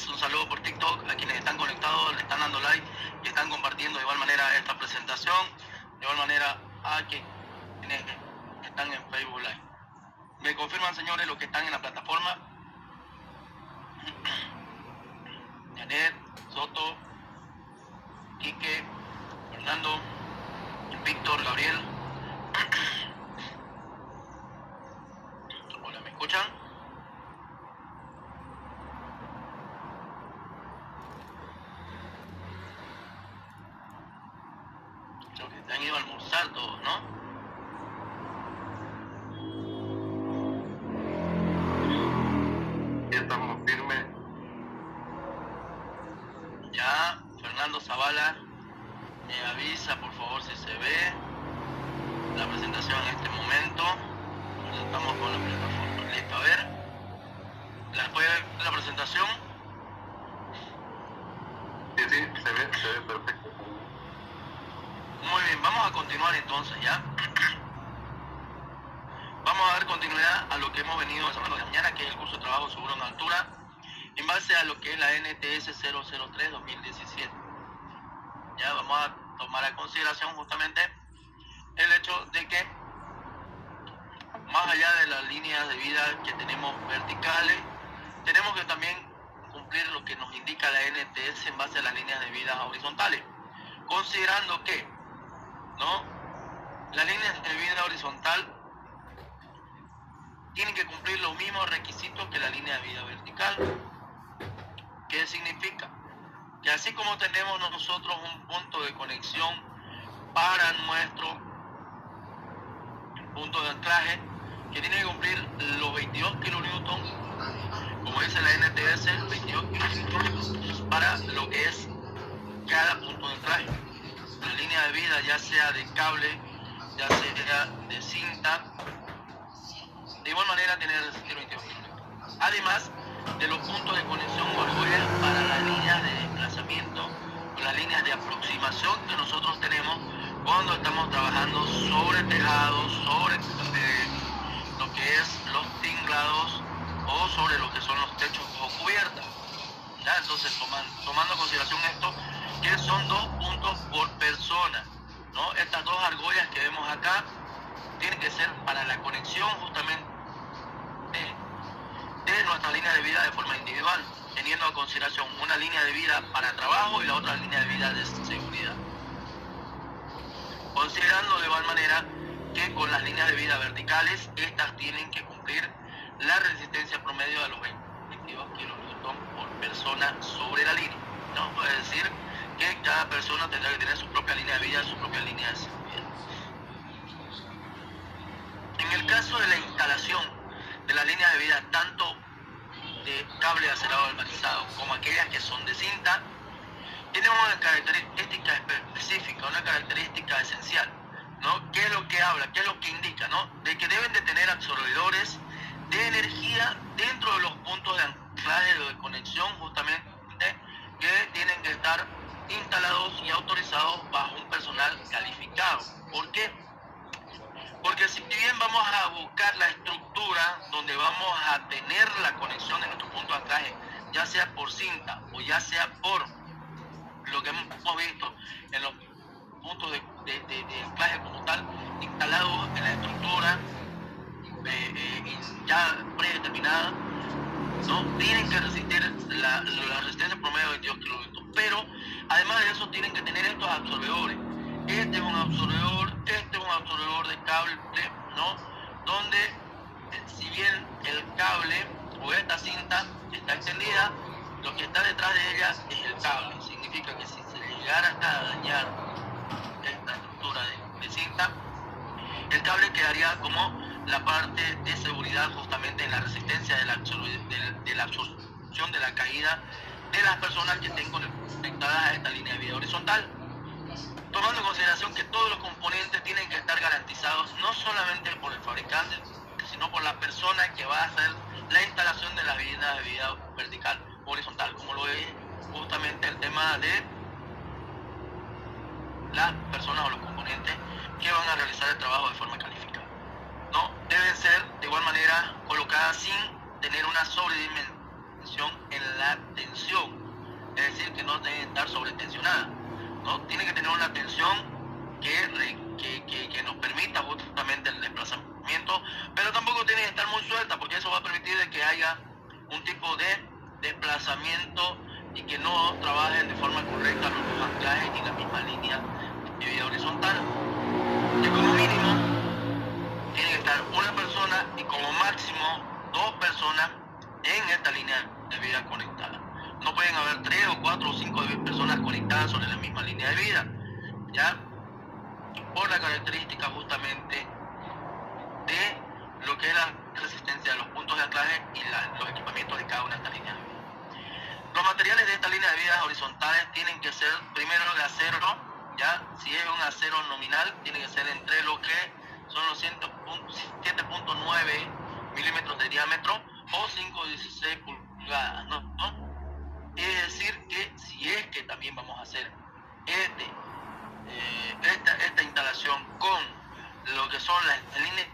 todos, un saludo por TikTok, a quienes están conectados, le están dando like y están compartiendo de igual manera esta presentación, de igual manera a quienes están en Facebook Live. ¿Me confirman, señores, los que están en la plataforma? Janet, Soto, Quique, Fernando, Víctor, Gabriel. Hola, ¿me escuchan? Creo que se han ido a almorzar todos, ¿no? Ya estamos firmes. Ya, Fernando Zavala, me avisa por favor si se ve la presentación en este momento. Estamos con la plataforma. Listo, a ver. ¿La puede ver la presentación? Sí, se ve perfecto. Muy bien, vamos a continuar entonces ya. Vamos a dar continuidad a lo que hemos venido desarrollando de mañana, que es el curso de trabajo seguro en altura, en base a lo que es la NTS 003-2017. Ya vamos a tomar a consideración justamente el hecho de que más allá de las líneas de vida que tenemos verticales, tenemos que también cumplir lo que nos indica la NTS en base a las líneas de vida horizontales, considerando que las líneas de vida horizontal tienen que cumplir los mismos requisitos que la línea de vida vertical. ¿Qué significa? Que así como tenemos nosotros un punto de conexión para nuestro punto de anclaje, que tiene que cumplir los 22 kilonewtons, como dice la NTS, 22 kilonewtons para lo que es cada punto de anclaje. La línea de vida, ya sea de cable, ya sea de cinta, de igual manera tiene que resistir 22 kilonewtons. Además de los puntos de conexión o argollas para las líneas de desplazamiento o las líneas de aproximación que nosotros tenemos cuando estamos trabajando sobre tejados, sobre lo que es los tinglados o sobre lo que son los techos o cubiertas. ¿Ya? Entonces, tomando en consideración esto, que son 2 puntos por persona, ¿no? Estas 2 argollas que vemos acá tienen que ser para la conexión justamente de nuestra línea de vida de forma individual, teniendo en consideración una línea de vida para trabajo y la otra línea de vida de seguridad. Considerando de igual manera que con las líneas de vida verticales, estas tienen que cumplir la resistencia promedio de los 22 kilonewtons por persona sobre la línea, ¿no? Puede decir que cada persona tendrá que tener su propia línea de vida, su propia línea de seguridad. En el caso de la instalación de las líneas de vida, tanto de cable acerado galvanizado como aquellas que son de cinta, tenemos una característica específica, una característica esencial, ¿no? ¿Qué es lo que habla? ¿Qué es lo que indica? ¿No? De que deben de tener absorbedores de energía dentro de los puntos de anclaje o de conexión, justamente, que tienen que estar instalados y autorizados bajo un personal calificado. ¿Por qué? Porque si bien vamos a buscar la estructura donde vamos a tener la conexión de nuestro punto de anclaje, ya sea por cinta o ya sea por lo que hemos visto en los puntos de anclaje como tal, instalados en la estructura ya predeterminada, ¿no? Tienen que resistir la resistencia promedio de 22 kilómetros, pero además de eso tienen que tener estos absorbedores. Este es un absorbedor de cable, ¿no? Donde si bien el cable o esta cinta está extendida, lo que está detrás de ella es el cable. Significa que si se llegara a dañar esta estructura de cinta, el cable quedaría como la parte de seguridad justamente en la resistencia de la absorción de la caída de las personas que estén conectadas a esta línea de vida horizontal. Tomando en consideración que todos los componentes tienen que estar garantizados no solamente por el fabricante, sino por la persona que va a hacer la instalación de la línea de vida vertical o horizontal, como lo es justamente el tema de las personas o los componentes que van a realizar el trabajo de forma calificada, ¿no? Deben ser de igual manera colocadas sin tener una sobredimensión atención en la tensión, es decir, que no deben estar sobretensionadas, ¿no? Tienen que tener una tensión que nos permita justamente el desplazamiento, pero tampoco tiene que estar muy suelta, porque eso va a permitir de que haya un tipo de desplazamiento y que no trabajen de forma correcta los dos anclajes y la misma línea de vida horizontal. Y como mínimo tiene que estar una persona y como máximo 2 personas en esta línea de vida conectada. No pueden haber 3 o 4 o 5 personas conectadas sobre la misma línea de vida, ¿ya? Por la característica justamente de lo que es la resistencia de los puntos de anclaje y los equipamientos de cada una de estas líneas de vida. Los materiales de esta línea de vida horizontales tienen que ser primero de acero, ¿ya? Si es un acero nominal, tiene que ser entre lo que son los 7.9 milímetros de diámetro o 5,16 pulgadas, ¿no? Es decir, que si es que también vamos a hacer esta instalación con lo que son las líneas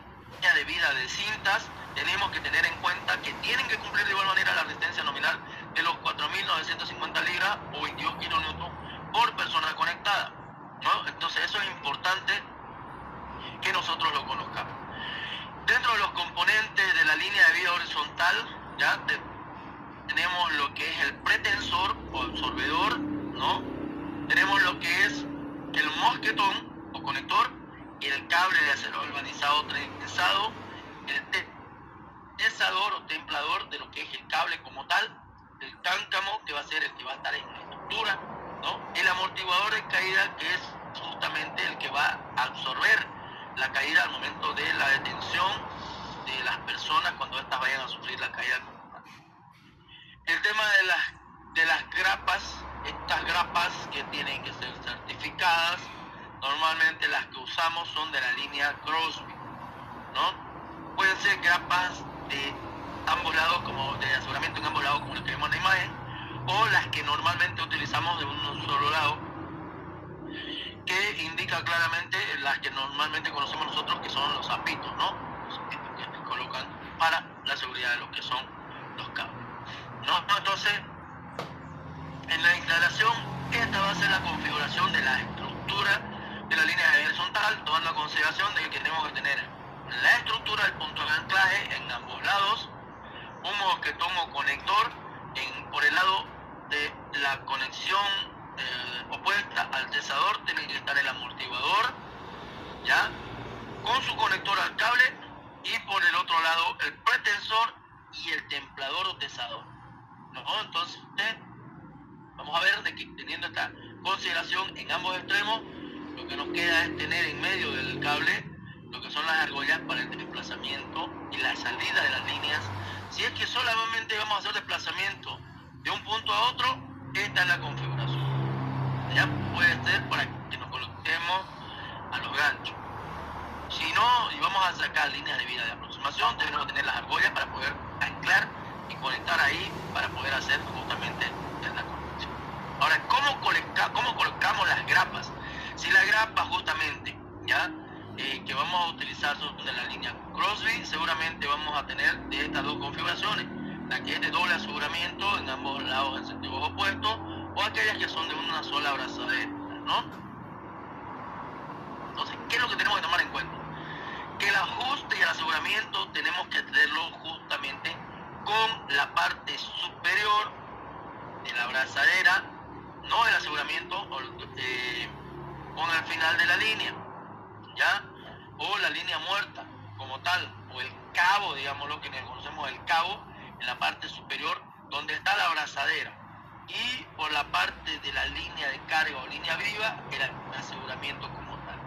de vida de cintas, tenemos que tener en cuenta que tienen que cumplir de igual manera la resistencia nominal de los 4.950 libras o 22 kilonewtons por persona conectada, ¿no? Entonces eso es importante que nosotros lo conozcamos. Dentro de los componentes de la línea de vida horizontal, ya tenemos lo que es el pretensor o absorbedor, ¿no? Tenemos lo que es el mosquetón o conector y el cable de acero galvanizado trenzado, el tensador o templador de lo que es el cable como tal, el cáncamo que va a ser el que va a estar en la estructura, ¿no? El amortiguador de caída que es justamente el que va a absorber la caída al momento de la detención de las personas cuando éstas vayan a sufrir la caída. El tema de las grapas, estas grapas que tienen que ser certificadas, normalmente las que usamos son de la línea Crosby, ¿no? Pueden ser grapas de ambos lados, como de aseguramiento en ambos lados, como lo que vemos en la imagen, o las que normalmente utilizamos de un solo lado, que indica claramente las que normalmente conocemos nosotros, que son los zapitos, ¿no? Los zapitos que se colocan para la seguridad de lo que son los cables, ¿no? Entonces, en la instalación, esta va a ser la configuración de la estructura de la línea de horizontal, tomando en consideración de que tenemos que tener la estructura del punto de anclaje en ambos lados, un mosquetón o conector por el lado de la conexión opuesta al tensador, tiene que estar el amortiguador, ¿ya? Con su conector al cable, y por el otro lado el pretensor y el templador o tensador, ¿no? Entonces vamos a ver de que teniendo esta consideración en ambos extremos, lo que nos queda es tener en medio del cable lo que son las argollas para el desplazamiento y la salida de las líneas. Si es que solamente vamos a hacer desplazamiento de un punto a otro, esta es la configuración. Ya puede ser para que nos coloquemos a los ganchos. Si no, y vamos a sacar líneas de vida de aproximación, tenemos que tener las argollas para poder anclar y conectar ahí para poder hacer justamente la conexión. Ahora, ¿cómo colocamos las grapas? Si la grapa justamente, ¿ya? Que vamos a utilizar son de la línea Crosby, seguramente vamos a tener de estas dos configuraciones, la que es de doble aseguramiento en ambos lados en sentidos opuestos, o aquellas que son de una sola abrazadera, ¿no? Entonces, ¿qué es lo que tenemos que tomar en cuenta? Que el ajuste y el aseguramiento tenemos que tenerlo justamente con la parte superior de la abrazadera, no el aseguramiento con el final de la línea, ¿ya? O la línea muerta como tal, o el cabo, digamos lo que conocemos el cabo, en la parte superior donde está la abrazadera, y por la parte de la línea de carga o línea viva el aseguramiento como tal.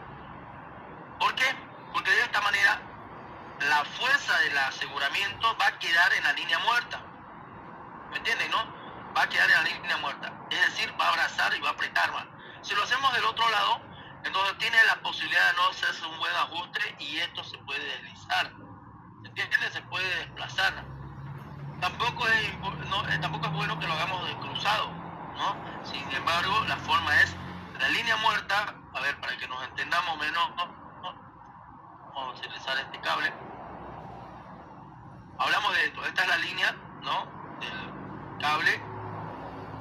¿Por qué? Porque de esta manera la fuerza del aseguramiento va a quedar en la línea muerta, ¿me entienden, no? Va a quedar en la línea muerta, es decir, va a abrazar y va a apretar más. Si lo hacemos del otro lado, entonces tiene la posibilidad de no hacerse un buen ajuste y esto se puede deslizar, ¿se entiende? Se puede desplazar. Tampoco es bueno que lo hagamos de cruzado, ¿no? Sin embargo, la forma es la línea muerta. A ver, para que nos entendamos menos, vamos a utilizar este cable. Hablamos de esto, esta es la línea, ¿no? cable,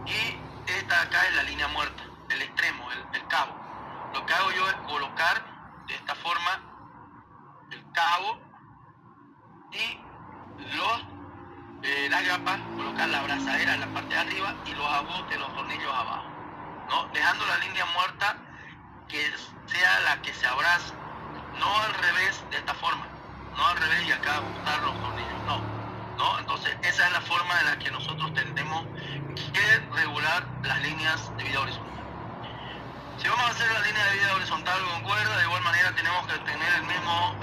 y esta acá es la línea muerta, el extremo, el cabo. Lo que hago yo es colocar de esta forma el cabo y las grapas, colocar la abrazadera en la parte de arriba y los agotes, los tornillos abajo, ¿no? Dejando la línea muerta que sea la que se abraza, no al revés, de esta forma, no al revés y acá ajustar los tornillos, no. Entonces esa es la forma en la que nosotros tenemos que regular las líneas de vida horizontal. Si vamos a hacer la línea de vida horizontal con cuerda, de igual manera tenemos que tener el mismo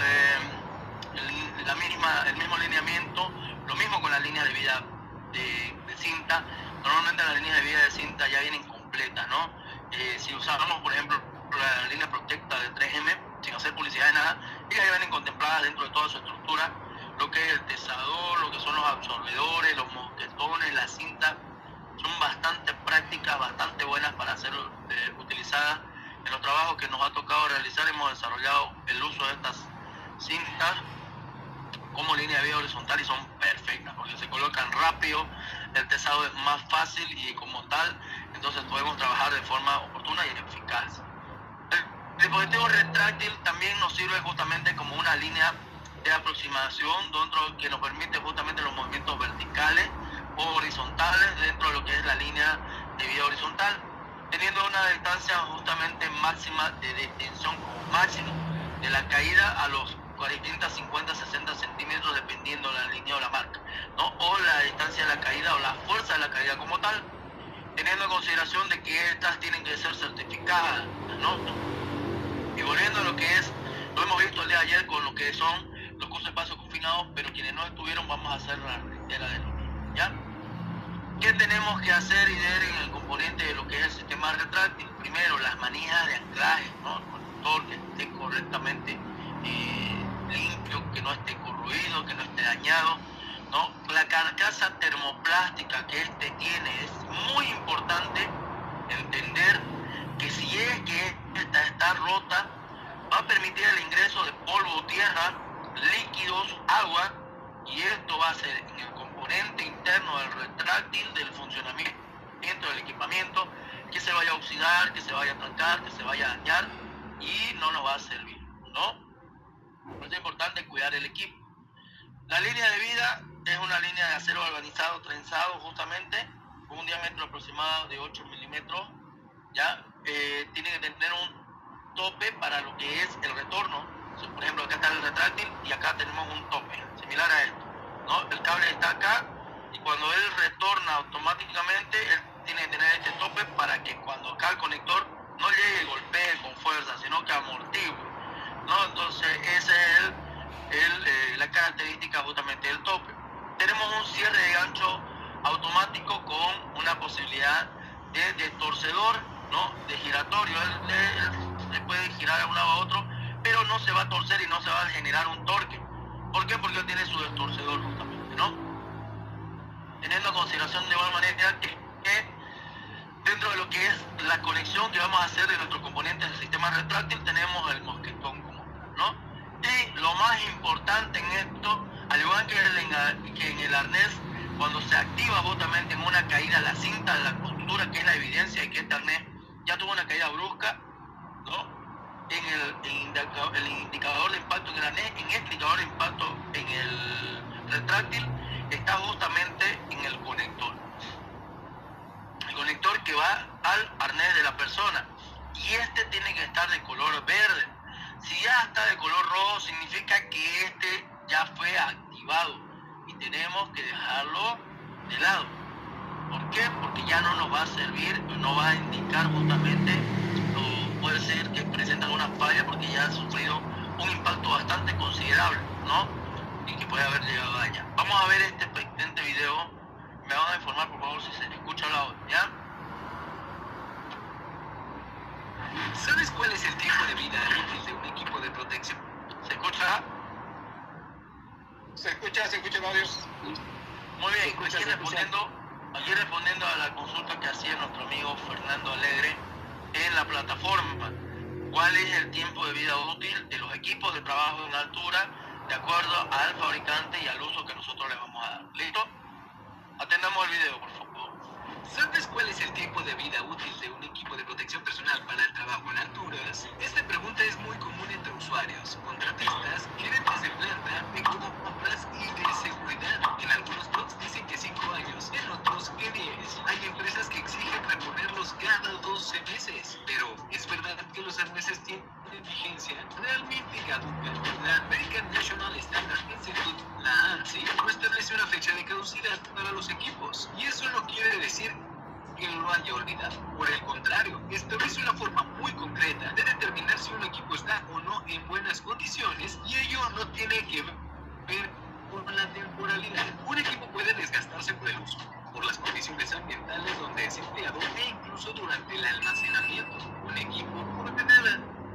lineamiento, lo mismo con la línea de vida de cinta. Normalmente las líneas de vida de cinta ya vienen completas, ¿no? Si usamos, por ejemplo, la línea Protecta de 3M, sin hacer publicidad de nada, ellas ya vienen contempladas dentro de toda su estructura, lo que es el tesador, lo que son los absorbedores, los mosquetones, la cinta. Son bastante prácticas, bastante buenas para ser utilizadas. En los trabajos que nos ha tocado realizar hemos desarrollado el uso de estas cintas como línea de vida horizontal y son perfectas porque se colocan rápido, el tesado es más fácil y como tal, entonces podemos trabajar de forma oportuna y eficaz. El dispositivo retráctil también nos sirve justamente como una línea de aproximación dentro que nos permite justamente los movimientos verticales o horizontales dentro de lo que es la línea de vida horizontal, teniendo una distancia justamente máxima de detención máximo de la caída a los 40, 50, 60 centímetros dependiendo de la línea o la marca, ¿no? O la distancia de la caída o la fuerza de la caída como tal, teniendo en consideración de que estas tienen que ser certificadas, ¿no? Y volviendo a lo que es, lo hemos visto el día de ayer con lo que son los cursos de paso confinados, pero quienes no estuvieron vamos a hacer la reitera de lo mismo, ¿ya? ¿Qué tenemos que hacer y ver en el componente de lo que es el sistema retráctil? Primero, las manijas de anclaje, ¿no? El conector que esté correctamente limpio, que no esté corroído, que no esté dañado, ¿no? La carcasa termoplástica que este tiene es muy importante entender que si es que esta está rota, va a permitir el ingreso de polvo, tierra, líquidos, agua, y esto va a ser en el componente interno del retráctil, del funcionamiento del equipamiento, que se vaya a oxidar, que se vaya a trancar, que se vaya a dañar y no nos va a servir, ¿no? Por eso es importante cuidar el equipo. La línea de vida es una línea de acero galvanizado, trenzado justamente, con un diámetro aproximado de 8 milímetros, ¿ya? Tiene que tener un tope para lo que es el retorno. Por ejemplo, acá está el retráctil y acá tenemos un tope, similar a esto, ¿no? El cable está acá y cuando él retorna automáticamente, él tiene que tener este tope para que cuando acá el conector no llegue y golpee con fuerza, sino que amortigue, ¿no? Entonces, esa es la característica justamente del tope. Tenemos un cierre de gancho automático con una posibilidad de torcedor, ¿no? De giratorio. Él se puede girar a un lado a otro, pero no se va a torcer y no se va a generar un torque. ¿Por qué? Porque tiene su destorcedor justamente, ¿no? Teniendo en consideración de igual manera que dentro de lo que es la conexión que vamos a hacer de nuestros componentes del sistema retráctil, tenemos el mosquetón como tal, ¿no? Y lo más importante en esto, al igual que en el arnés, cuando se activa justamente en una caída la cinta de la costura, que es la evidencia de que este arnés ya tuvo una caída brusca, ¿no? En el indicador de impacto en el arnés, en este indicador de impacto en el retráctil, está justamente en el conector. El conector que va al arnés de la persona. Y este tiene que estar de color verde. Si ya está de color rojo, significa que este ya fue activado. Y tenemos que dejarlo de lado. ¿Por qué? Porque ya no nos va a servir, no va a indicar justamente, o puede ser que presenta alguna falla porque ya ha sufrido un impacto bastante considerable, ¿no? Y que puede haber llegado a dañar. Vamos a ver este pendiente video. Me van a informar por favor si se escucha el audio, ¿ya? ¿Sabes cuál es el tiempo de vida útil de un equipo de protección? ¿Se escucha? Se escucha el audio. Muy bien, aquí respondiendo a la consulta que hacía nuestro amigo Fernando Alegre en la plataforma. ¿Cuál es el tiempo de vida útil de los equipos de trabajo en altura de acuerdo al fabricante y al uso que nosotros le vamos a dar? ¿Listo? Atendamos el video, por favor. para el trabajo en alturas? Esta pregunta es muy común entre usuarios, contratistas, gerentes de planta, de compras y de seguridad. En algunos blogs dicen que 5 años, en otros que 10. Hay empresas que exigen reponerlos cada 12 meses. Pero, ¿es verdad que los arneses tienen vigencia realmente caduca? La American National Standard Institute, la ANSI, no establece una fecha de caducidad para los equipos. Y eso no quiere decir que lo haya olvidado. Por el contrario, establece una forma muy concreta de determinar si un equipo está o no en buenas condiciones, y ello no tiene que ver con la temporalidad. Un equipo puede desgastarse por el uso, por las condiciones ambientales donde es empleado e incluso durante el almacenamiento. Un equipo puede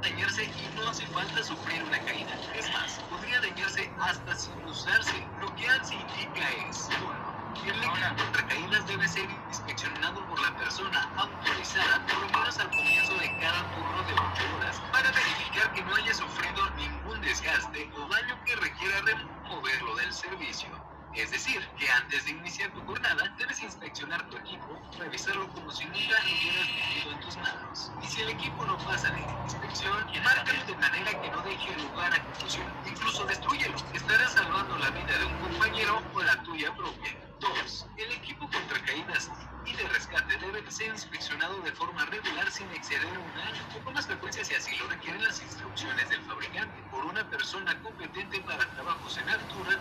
dañarse y no hace falta sufrir una caída. Es más, podría dañarse hasta sin usarse. Lo que ANSI indica es: 1. El equipo contra caídas debe ser inspeccionado por la persona autorizada por lo menos al comienzo de cada turno de 8 horas para verificar que no haya sufrido ningún desgaste o daño que requiera removerlo del servicio. Es decir, que antes de iniciar tu jornada debes inspeccionar tu equipo, revisarlo como si nunca lo hubieras tenido en tus manos. Y si el equipo no pasa la inspección, márcalo de manera que no deje lugar a confusión. Incluso destrúyelo. Estarás salvando la vida de un compañero o la tuya propia. 2. El equipo contra caídas y de rescate debe ser inspeccionado de forma regular sin exceder un año, o con más frecuencia si así lo requieren las instrucciones del fabricante, por una persona competente para trabajos en altura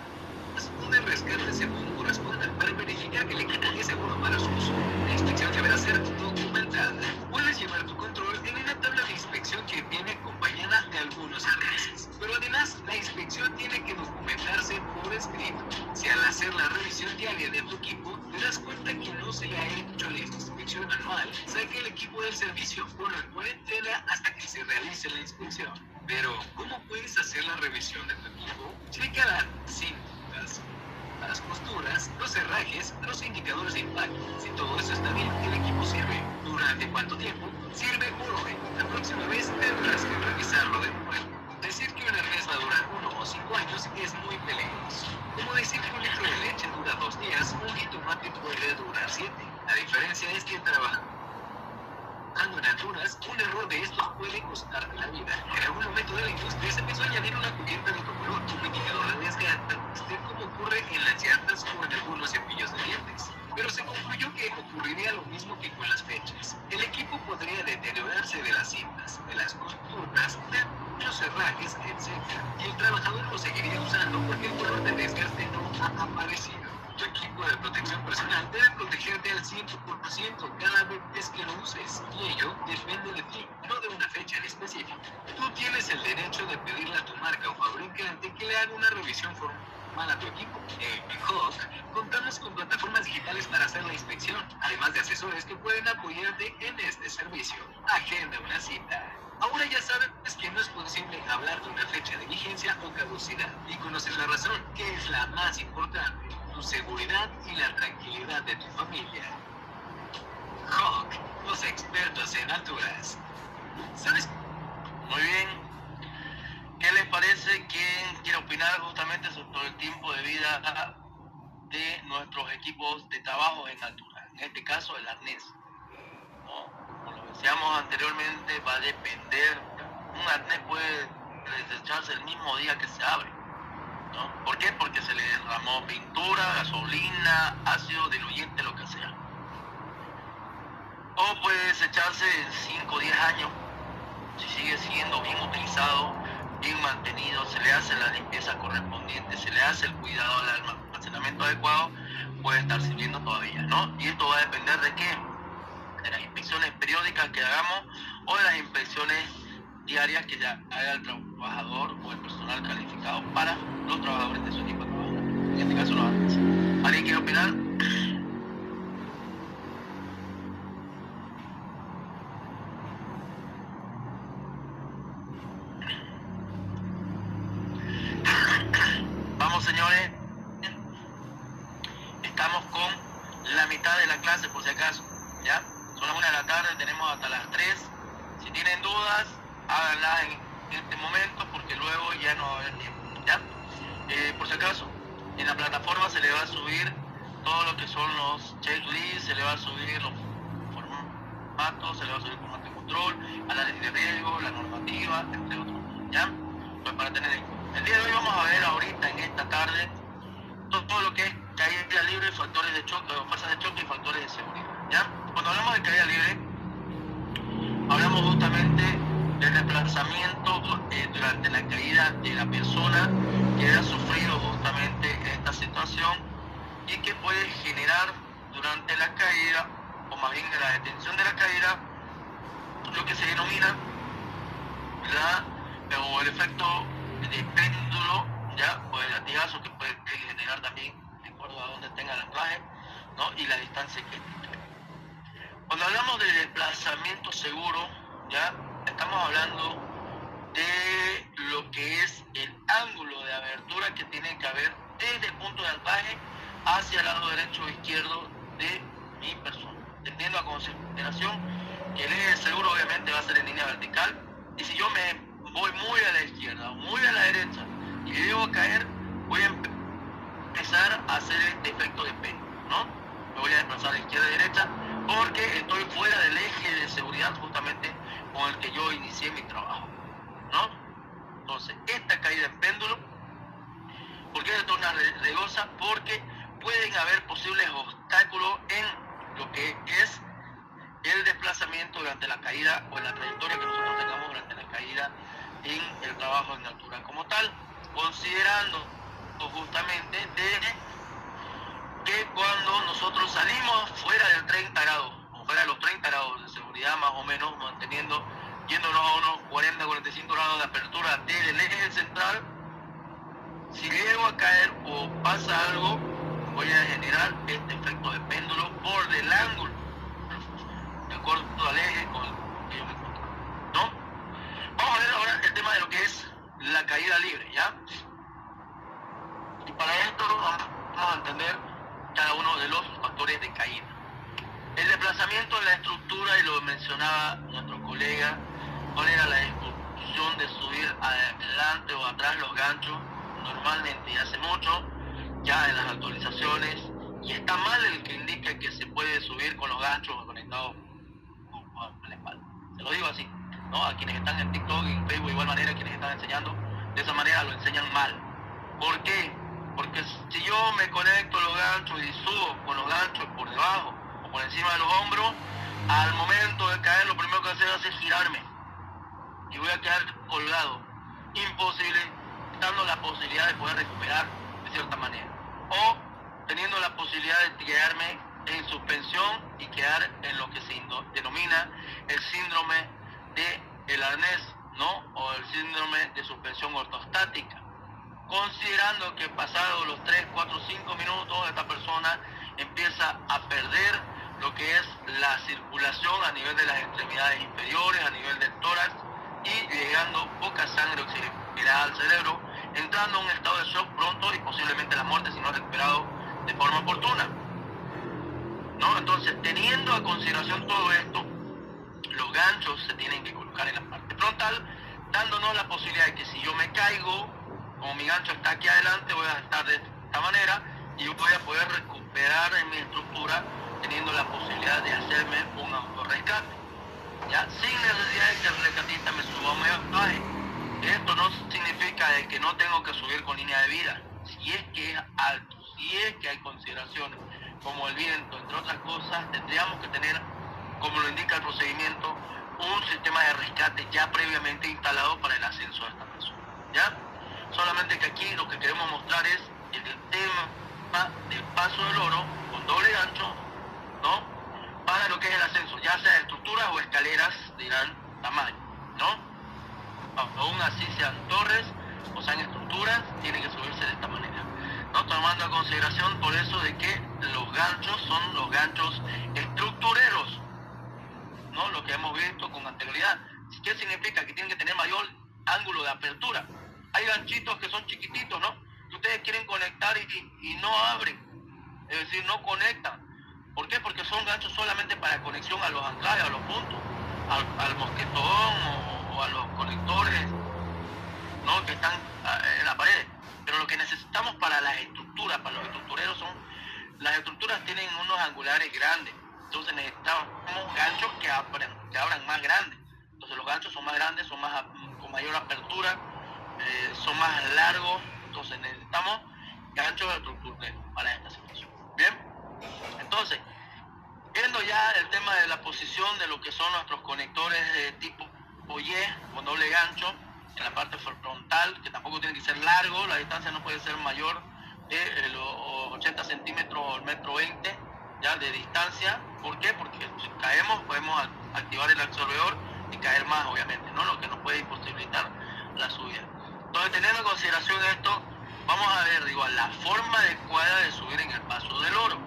o de rescate según corresponda, para verificar que el equipo es seguro para su uso. La inspección deberá ser documentada. Puedes llevar tu control en una tabla de inspección que viene acompañada de algunos arneses, pero además la inspección tiene que documentarse por escrito. Si al hacer la revisión diaria de tu equipo te das cuenta que no se le ha hecho la inspección anual, saque el equipo del servicio, ponlo en cuarentena hasta que se realice la inspección. Pero, ¿cómo puedes hacer la revisión de tu equipo? Checa las cintas, las costuras, los herrajes, los indicadores de impacto. Si todo eso está bien, el equipo sirve. ¿Durante cuánto tiempo? Sirve por hoy. La próxima vez tendrás que revisarlo de nuevo. Decir que un arnés va a durar 1 o 5 años es muy peligroso. Como decir que un litro de leche dura 2 días, un jitomate puede durar 7. La diferencia es que trabajando en alturas, un error de estos puede costarte la vida. En algún momento de la industria se empezó a añadir una cubierta de color, un indicador de desgaste, como ocurre en las llantas o en algunos cepillos de dientes. Pero se concluyó que ocurriría lo mismo que con las fechas. El equipo podría deteriorarse de las cintas, de las costuras, de los herrajes, etc. Y el trabajador lo seguiría usando porque el color de desgaste no ha aparecido. Tu equipo de protección personal debe protegerte al 100% cada vez que lo uses, y ello depende de ti, no de una fecha en específico. Tú tienes el derecho de pedirle a tu marca o fabricante que le haga una revisión formal a tu equipo. En Hawk contamos con plataformas digitales para hacer la inspección, además de asesores que pueden apoyarte en este servicio. Agenda una cita. Ahora ya sabes que no es posible hablar de una fecha de vigencia o caducidad, y conoces la razón, que es la más importante: tu seguridad y la tranquilidad de tu familia. Hawk, los expertos en alturas. ¿Sabes? Muy bien. ¿Qué les parece? ¿Quién quiere opinar justamente sobre el tiempo de vida de nuestros equipos de trabajo en altura? En este caso, el arnés, ¿no? Como lo decíamos anteriormente, va a depender. Un arnés puede desecharse el mismo día que se abre, ¿no? ¿Por qué? Porque se le derramó pintura, gasolina, ácido diluyente, lo que sea. O puede desecharse en 5 o 10 años, si sigue siendo bien utilizado, bien mantenido, se le hace la limpieza correspondiente, se le hace el cuidado al almacenamiento adecuado, puede estar sirviendo todavía, ¿no? Y esto va a depender de qué: de las inspecciones periódicas que hagamos o de las inspecciones diarias que ya haga el trabajador o el personal calificado para los trabajadores de su equipo de trabajo. En este caso, los arneses. ¿Alguien quiere opinar? Vamos, señores. Estamos con la mitad de la clase, por si acaso, ¿ya? Son las 1 de la tarde, tenemos hasta las 3. Si tienen dudas, háganlas en este momento, porque luego ya no va a haber tiempo, ¿ya? Por si acaso, en la plataforma se le va a subir todo lo que son los checklists, se le va a subir los formatos, se le va a subir el formato control, análisis de riesgo, la normativa, entre otros, ¿ya? Pues para tener en cuenta. El día de hoy vamos a ver ahorita, en esta tarde, todo lo que es caída libre, factores de choque, fuerzas de choque y factores de seguridad, ¿ya? Cuando hablamos de caída libre, hablamos justamente del desplazamiento durante la caída de la persona que ha sufrido justamente esta situación y que puede generar durante la caída, o más bien la detención de la caída, lo que se denomina o el efecto de péndulo, ya, o el latigazo que puede generar también, de acuerdo a donde tenga el anclaje, ¿no? Y la distancia que tiene. Cuando hablamos de desplazamiento seguro, ya estamos hablando de lo que es el ángulo de abertura que tiene que haber desde el punto de anclaje hacia el lado derecho o izquierdo de mi persona, teniendo a consideración que el eje seguro obviamente va a ser en línea vertical, y si yo me voy muy a la izquierda o muy a la derecha y llego a caer, voy a empezar a hacer este efecto de péndulo, ¿no? Me voy a desplazar a izquierda y derecha porque estoy fuera del eje de seguridad justamente con el que yo inicié mi trabajo, ¿no? Entonces, esta caída en péndulo, ¿por qué se torna riesgosa? Porque pueden haber posibles obstáculos en lo que es el desplazamiento durante la caída o en la trayectoria que nosotros tengamos durante la caída en el trabajo en altura como tal, considerando justamente de que cuando nosotros salimos fuera del 30 grados, o fuera de los 30 grados de seguridad más o menos, yéndonos a unos 40-45 grados de apertura del eje central, si llego a caer o pasa algo, voy a generar este efecto de péndulo por del ángulo, de acuerdo al eje con el que yo me encuentro, ¿no? Vamos a ver ahora el tema de lo que es la caída libre, ¿ya? Y para esto vamos a entender cada uno de los factores de caída. El desplazamiento de la estructura, y lo mencionaba nuestro colega, cuál era la discusión de subir adelante o atrás los ganchos, normalmente y hace mucho, ya en las actualizaciones, y está mal el que indica que se puede subir con los ganchos conectados a la espalda. Se lo digo así, ¿no? A quienes están en TikTok y en Facebook de igual manera, quienes están enseñando, de esa manera lo enseñan mal. ¿Por qué? Porque si yo me conecto los ganchos y subo con los ganchos por debajo o por encima de los hombros, al momento de caer lo primero que voy a hacer es girarme y voy a quedar colgado, imposible, dando la posibilidad de poder recuperar de cierta manera, o teniendo la posibilidad de quedarme en suspensión y quedar en lo que se denomina el síndrome del arnés, ¿no? O el síndrome de suspensión ortostática, considerando que pasados los 3, 4, 5 minutos esta persona empieza a perder lo que es la circulación a nivel de las extremidades inferiores, a nivel del tórax, y llegando poca sangre oxigenada al cerebro, entrando en un estado de shock pronto y posiblemente la muerte si no recuperado de forma oportuna, ¿no? Entonces, teniendo a consideración todo esto, los ganchos se tienen que colocar en la parte frontal, dándonos la posibilidad de que si yo me caigo, como mi gancho está aquí adelante, voy a estar de esta manera y voy a poder recuperar en mi estructura, teniendo la posibilidad de hacerme un autorrescate, ¿ya? Sin necesidad de que el rescatista me suba o me baje. Esto no significa de que no tengo que subir con línea de vida, si es que es alto, si es que hay consideraciones como el viento, entre otras cosas, tendríamos que tener, como lo indica el procedimiento, un sistema de rescate ya previamente instalado para el ascenso de esta persona, ¿ya? Solamente que aquí lo que queremos mostrar es el tema del paso del oro con doble gancho, ¿no? Para lo que es el ascenso, ya sea estructuras o escaleras de gran tamaño, ¿no? Aún así sean torres o sean estructuras, tienen que subirse de esta manera, ¿no? Tomando en consideración por eso de que los ganchos son los ganchos estructureros, ¿no? Lo que hemos visto con anterioridad. ¿Qué significa? Que tienen que tener mayor ángulo de apertura. Hay ganchitos que son chiquititos, ¿no? Que ustedes quieren conectar y no abren, es decir, no conectan. ¿Por qué? Porque son ganchos solamente para conexión a los anclajes, a los puntos, al mosquetón o a los conectores, ¿no? Que están en la pared. Pero lo que necesitamos para las estructuras, para los estructureros, las estructuras tienen unos angulares grandes. Entonces necesitamos ganchos que abran más grandes. Entonces los ganchos son más grandes, son más con mayor apertura, son más largos. Entonces necesitamos ganchos de estructura para esta situación. Bien, entonces viendo ya el tema de la posición de lo que son nuestros conectores de tipo Y con doble gancho en la parte frontal, que tampoco tiene que ser largo, la distancia no puede ser mayor de los 80 centímetros o el 1,20 m ya de distancia. ¿Por qué? Porque si caemos podemos activar el absorbedor y caer más, obviamente, ¿no? Lo que nos puede imposibilitar la subida. Entonces, teniendo en consideración esto, vamos a ver, la forma adecuada de subir en el paso del oro.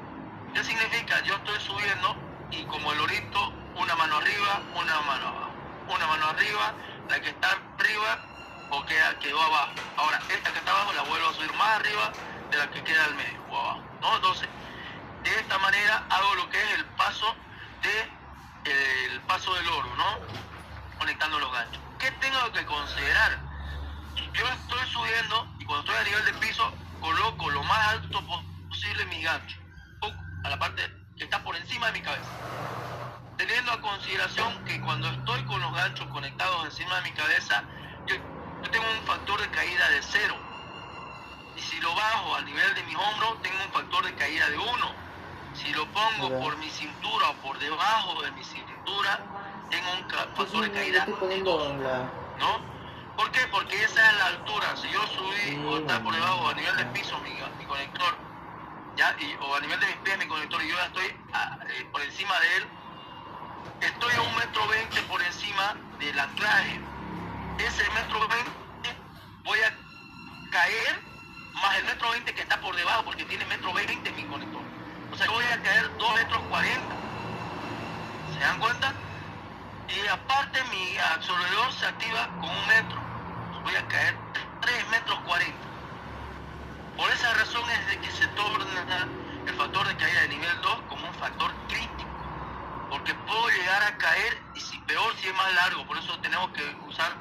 ¿Qué significa? Yo estoy subiendo y como el lorito, una mano arriba, una mano abajo. Una mano arriba, la que está arriba o quedó abajo. Ahora, esta que está abajo la vuelvo a subir más arriba de la que queda al medio o abajo, ¿no? Entonces, de esta manera hago lo que es el paso del oro, ¿no? Conectando los ganchos. ¿Qué tengo que considerar? Yo estoy subiendo y cuando estoy a nivel de piso coloco lo más alto posible mis ganchos a la parte que está por encima de mi cabeza, teniendo a consideración que cuando estoy con los ganchos conectados encima de mi cabeza, yo tengo un factor de caída de 0, y si lo bajo al nivel de mis hombros tengo un factor de caída de 1. Si lo pongo por mi cintura o por debajo de mi cintura, tengo un factor de caída de 2, ¿no? ¿Por qué? Porque esa es la altura. Si yo subí o está por debajo a nivel de piso mi conector, ¿ya? O a nivel de mis pies mi conector, y yo ya estoy por encima de él, estoy a 1,20 m por encima del anclaje. Ese 1,20 m voy a caer más el 1,20 m que está por debajo, porque tiene 1,20 m mi conector. O sea, yo voy a caer 2,40 m. ¿Se dan cuenta? Y aparte mi absorbedor se activa con 1 metro. Voy a caer 3,40 m. Por esa razón es de que se torna el factor de caída de nivel 2 como un factor crítico. Porque puedo llegar a caer, y si peor, si es más largo. Por eso tenemos que usar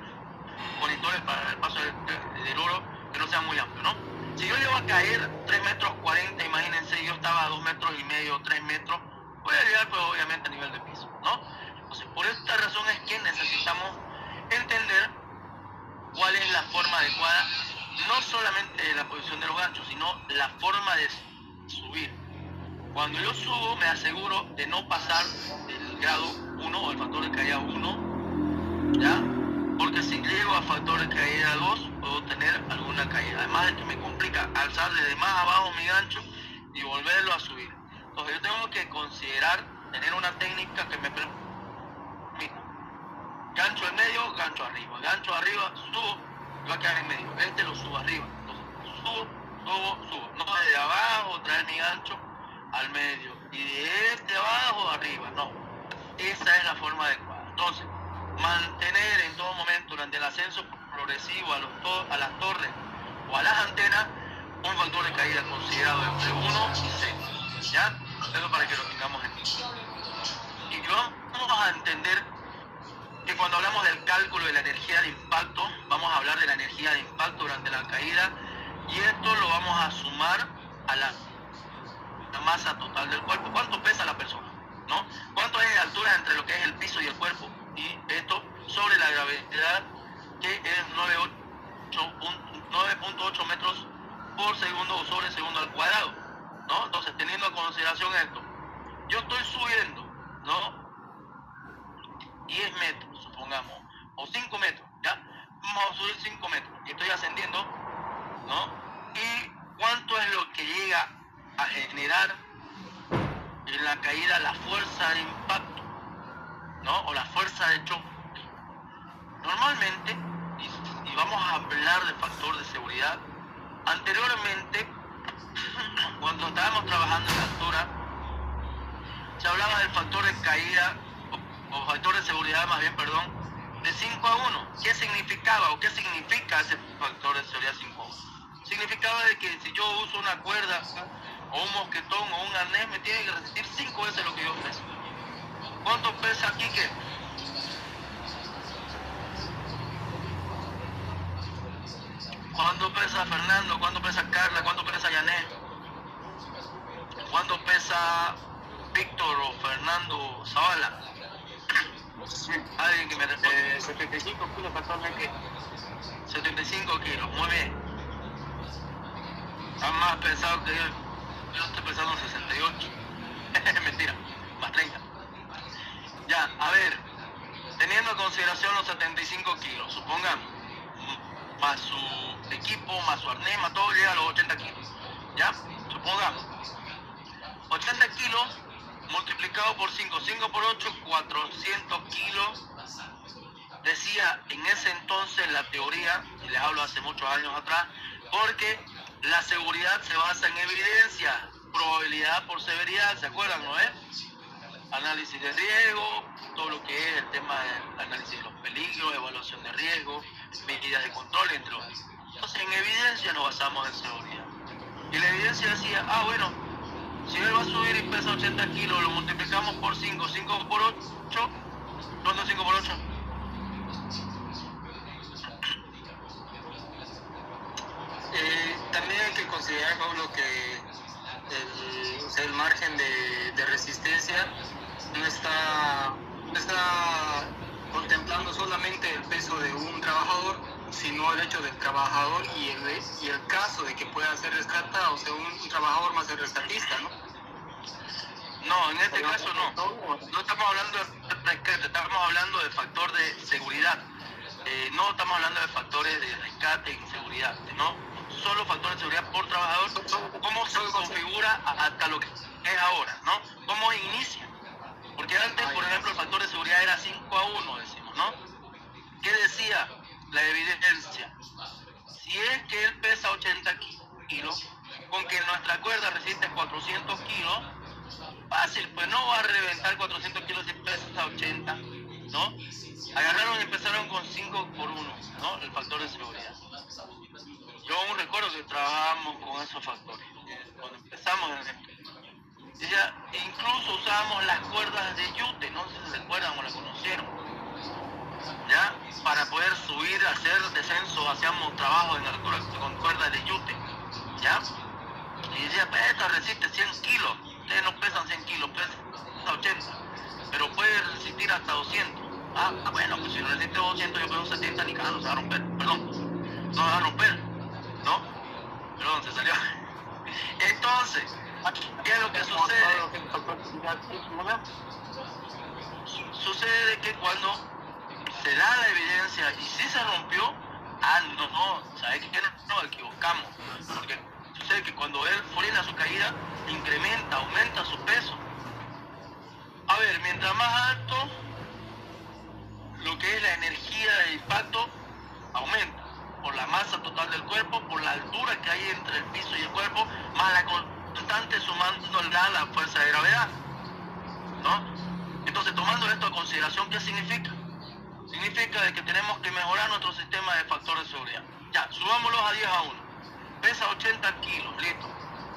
conectores para el paso del oro que no sean muy amplios, ¿no? Si yo llego a caer 3,40 m, imagínense, yo estaba a 2,5 m, 3 metros, voy a llegar pues obviamente a nivel de piso, ¿no? Entonces, por esta razón es que necesitamos entender cuál es la forma adecuada, no solamente de la posición de los ganchos, sino la forma de subir. Cuando yo subo, me aseguro de no pasar el grado 1 o el factor de caída 1, ¿ya? Porque si llego a factor de caída 2, puedo tener alguna caída. Además de que me complica alzar desde más abajo mi gancho y volverlo a subir. Entonces yo tengo que considerar tener una técnica que me permita gancho en medio, gancho arriba, subo, y va a quedar en medio. Este lo subo arriba. Entonces subo. No de abajo traer mi gancho al medio y de este abajo arriba, no. Esa es la forma adecuada. Entonces, mantener en todo momento durante el ascenso progresivo a las torres o a las antenas un factor de caída considerado entre 1 y 6, ¿ya? Eso para que lo tengamos en cuenta. Y vamos a entender que cuando hablamos del cálculo de la energía de impacto, vamos a hablar de la energía de impacto durante la caída, y esto lo vamos a sumar a la masa total del cuerpo. ¿Cuánto pesa la persona? ¿No? ¿Cuánto es de altura entre lo que es el piso y el cuerpo? Y esto sobre la gravedad, que es 9.8 metros por segundo o sobre segundo al cuadrado, ¿no? Entonces, teniendo en consideración esto, yo estoy subiendo, ¿no? 10 metros, supongamos, o 5 metros, ¿ya? Vamos a subir 5 metros y estoy ascendiendo, ¿no? ¿Y cuánto es lo que llega a generar en la caída la fuerza de impacto, ¿no? O la fuerza de choque? Normalmente, y vamos a hablar de factor de seguridad, anteriormente, cuando estábamos trabajando en la altura, se hablaba del factor de caída, o factor de seguridad más bien, perdón, de 5 a 1. ¿Qué significaba o qué significa ese factor de seguridad 5 a 1? Significaba de que si yo uso una cuerda o un mosquetón o un arnés, me tiene que resistir 5 veces lo que yo peso. ¿Cuánto pesa Quique? ¿Cuánto pesa Fernando? ¿Cuánto pesa Carla? ¿Cuánto pesa Yanet? ¿Cuánto pesa Víctor o Fernando Zavala? Alguien que me responda. 75 kilos actualmente. 75 kilos, muy bien. Está más pesado que yo. Yo estoy pesando 68. Mentira, más 30. Ya, a ver, teniendo en consideración los 75 kilos, supongamos, más su equipo, más su arnés, más todo, llega a los 80 kilos. ¿Ya? Supongamos. 80 kilos multiplicado por 5, 5 por 8, 400 kilos. Decía en ese entonces la teoría, y les hablo hace muchos años atrás, porque la seguridad se basa en evidencia, probabilidad por severidad, ¿se acuerdan, no es? Análisis de riesgo, todo lo que es el tema del análisis de los peligros, evaluación de riesgo, medidas de control, entre otros. Entonces en evidencia nos basamos en seguridad. Y la evidencia decía, bueno, si él va a subir y pesa 80 kilos, lo multiplicamos por 5, 5 por 8, ¿cuánto es 5 por 8? También hay que considerar, Pablo, que el margen de resistencia no está contemplando solamente el peso de un trabajador, sino el hecho del trabajador y el caso de que pueda ser rescatado, o sea, un trabajador más el rescatista, ¿no? No, en este caso no. No estamos hablando de rescate, estamos hablando de factor de seguridad. No estamos hablando de factores de rescate y seguridad, ¿no? Solo factores de seguridad por trabajador. ¿Cómo se configura hasta lo que es ahora, ¿no? ¿Cómo inicia? Porque antes, por ejemplo, el factor de seguridad era 5-1, decimos, ¿no? ¿Qué decía la evidencia? Si es que él pesa 80 kilos, con que nuestra cuerda resiste 400 kilos, fácil, pues no va a reventar 400 kilos si pesa 80, ¿no? Agarraron y empezaron con 5 por 1, ¿no? El factor de seguridad. Yo aún recuerdo que trabajábamos con esos factores. Cuando empezamos en esto. Incluso usábamos las cuerdas de yute, no sé si se acuerdan o la conocieron, ¿ya? Para poder subir, hacer descenso, hacíamos trabajo en altura con cuerdas de yute, ¿ya? Y decía, esta resiste 100 kilos, ustedes no pesan 100 kilos, pesan 80, pero puede resistir hasta 200. Bueno, pues si resiste 200, yo peso 70, ni cada no se va a romper, perdón, no se va a romper, ¿no? Perdón, se salió. Entonces, ¿qué es lo que sucede? Sucede que cuando se da la evidencia y si se rompió, ¿sabes qué? Nos equivocamos. Porque sucede que cuando él frena su caída, aumenta su peso. A ver, mientras más alto, lo que es la energía de impacto aumenta. Por la masa total del cuerpo, por la altura que hay entre el piso y el cuerpo, más la constante sumando la fuerza de gravedad, ¿no? Entonces, tomando esto a consideración, ¿qué significa? Significa de que tenemos que mejorar nuestro sistema de factores de seguridad. Ya, subámoslos a 10-1. Pesa 80 kilos, listo.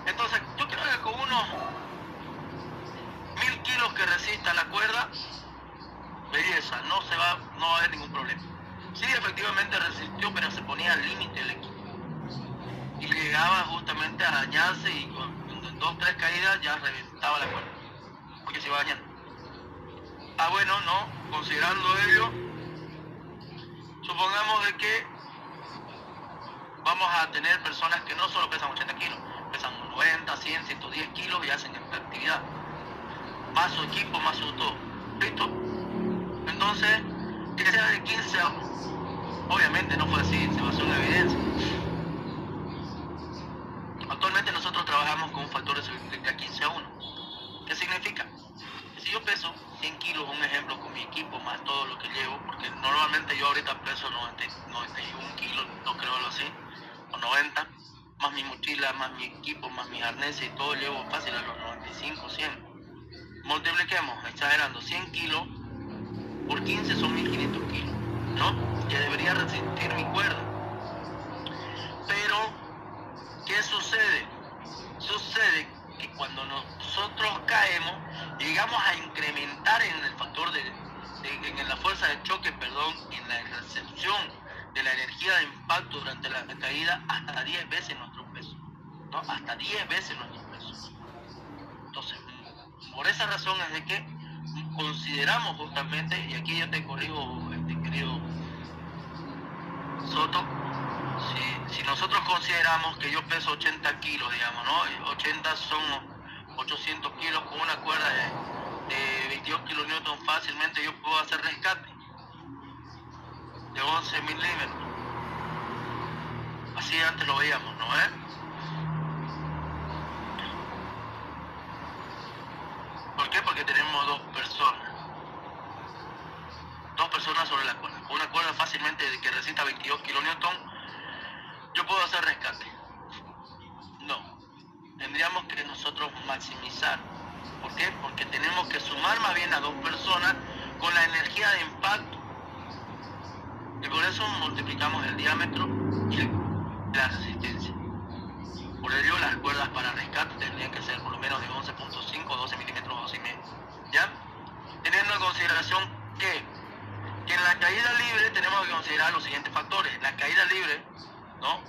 Entonces, yo creo que con unos 1000 kilos que resista la cuerda, belleza, no va a haber ningún problema. Sí, efectivamente resistió, pero se ponía al límite el equipo. Y llegaba justamente a dañarse y con 2-3 caídas ya reventaba la cuerda. Porque se iba dañando. Bueno, no, considerando ello, supongamos de que vamos a tener personas que no solo pesan 80 kilos, pesan 90, 100, 110 kilos y hacen esta actividad. Más su equipo, más su todo. ¿Listo? Entonces, que sea de 15 a... Obviamente no fue así, se basó en la evidencia. Actualmente nosotros trabajamos con un factor de seguridad 15-1. ¿Qué significa? Que si yo peso 100 kilos, un ejemplo, con mi equipo más todo lo que llevo, porque normalmente yo ahorita peso 91 kilos, no creo algo así, o 90, más mi mochila, más mi equipo, más mis arneses y todo, llevo fácil a los 95, 100. Multipliquemos, exagerando, 100 kilos por 15 son 1500 kilos, ¿no? Que debería resistir mi cuerda. Pero, ¿qué sucede? Sucede que cuando nosotros caemos, llegamos a incrementar en el factor en la fuerza de choque, en la recepción de la energía de impacto durante la caída hasta 10 veces nuestro peso, ¿no? Hasta 10 veces nuestro peso. Entonces, por esa razón es de que consideramos justamente, y aquí yo te corrijo, querido Soto, si nosotros consideramos que yo peso 80 kilos, digamos, ¿no? 80 son 800 kilos con una cuerda de 22 kilonewton, fácilmente yo puedo hacer rescate de 11 milímetros. Así antes lo veíamos, ¿no? ¿Por qué? Porque tenemos dos personas sobre la cuerda. Con una cuerda fácilmente que resista 22 kilonewton, yo puedo hacer rescate. No. Tendríamos que nosotros maximizar. ¿Por qué? Porque tenemos que sumar más bien a dos personas con la energía de impacto. Y por eso multiplicamos el diámetro y la resistencia. Por ello, las cuerdas para rescate tendrían que ser por lo menos de 11.5, 12 milímetros, 12,5. ¿Ya? Teniendo en consideración que en la caída libre tenemos que considerar los siguientes factores. La caída libre, ¿no?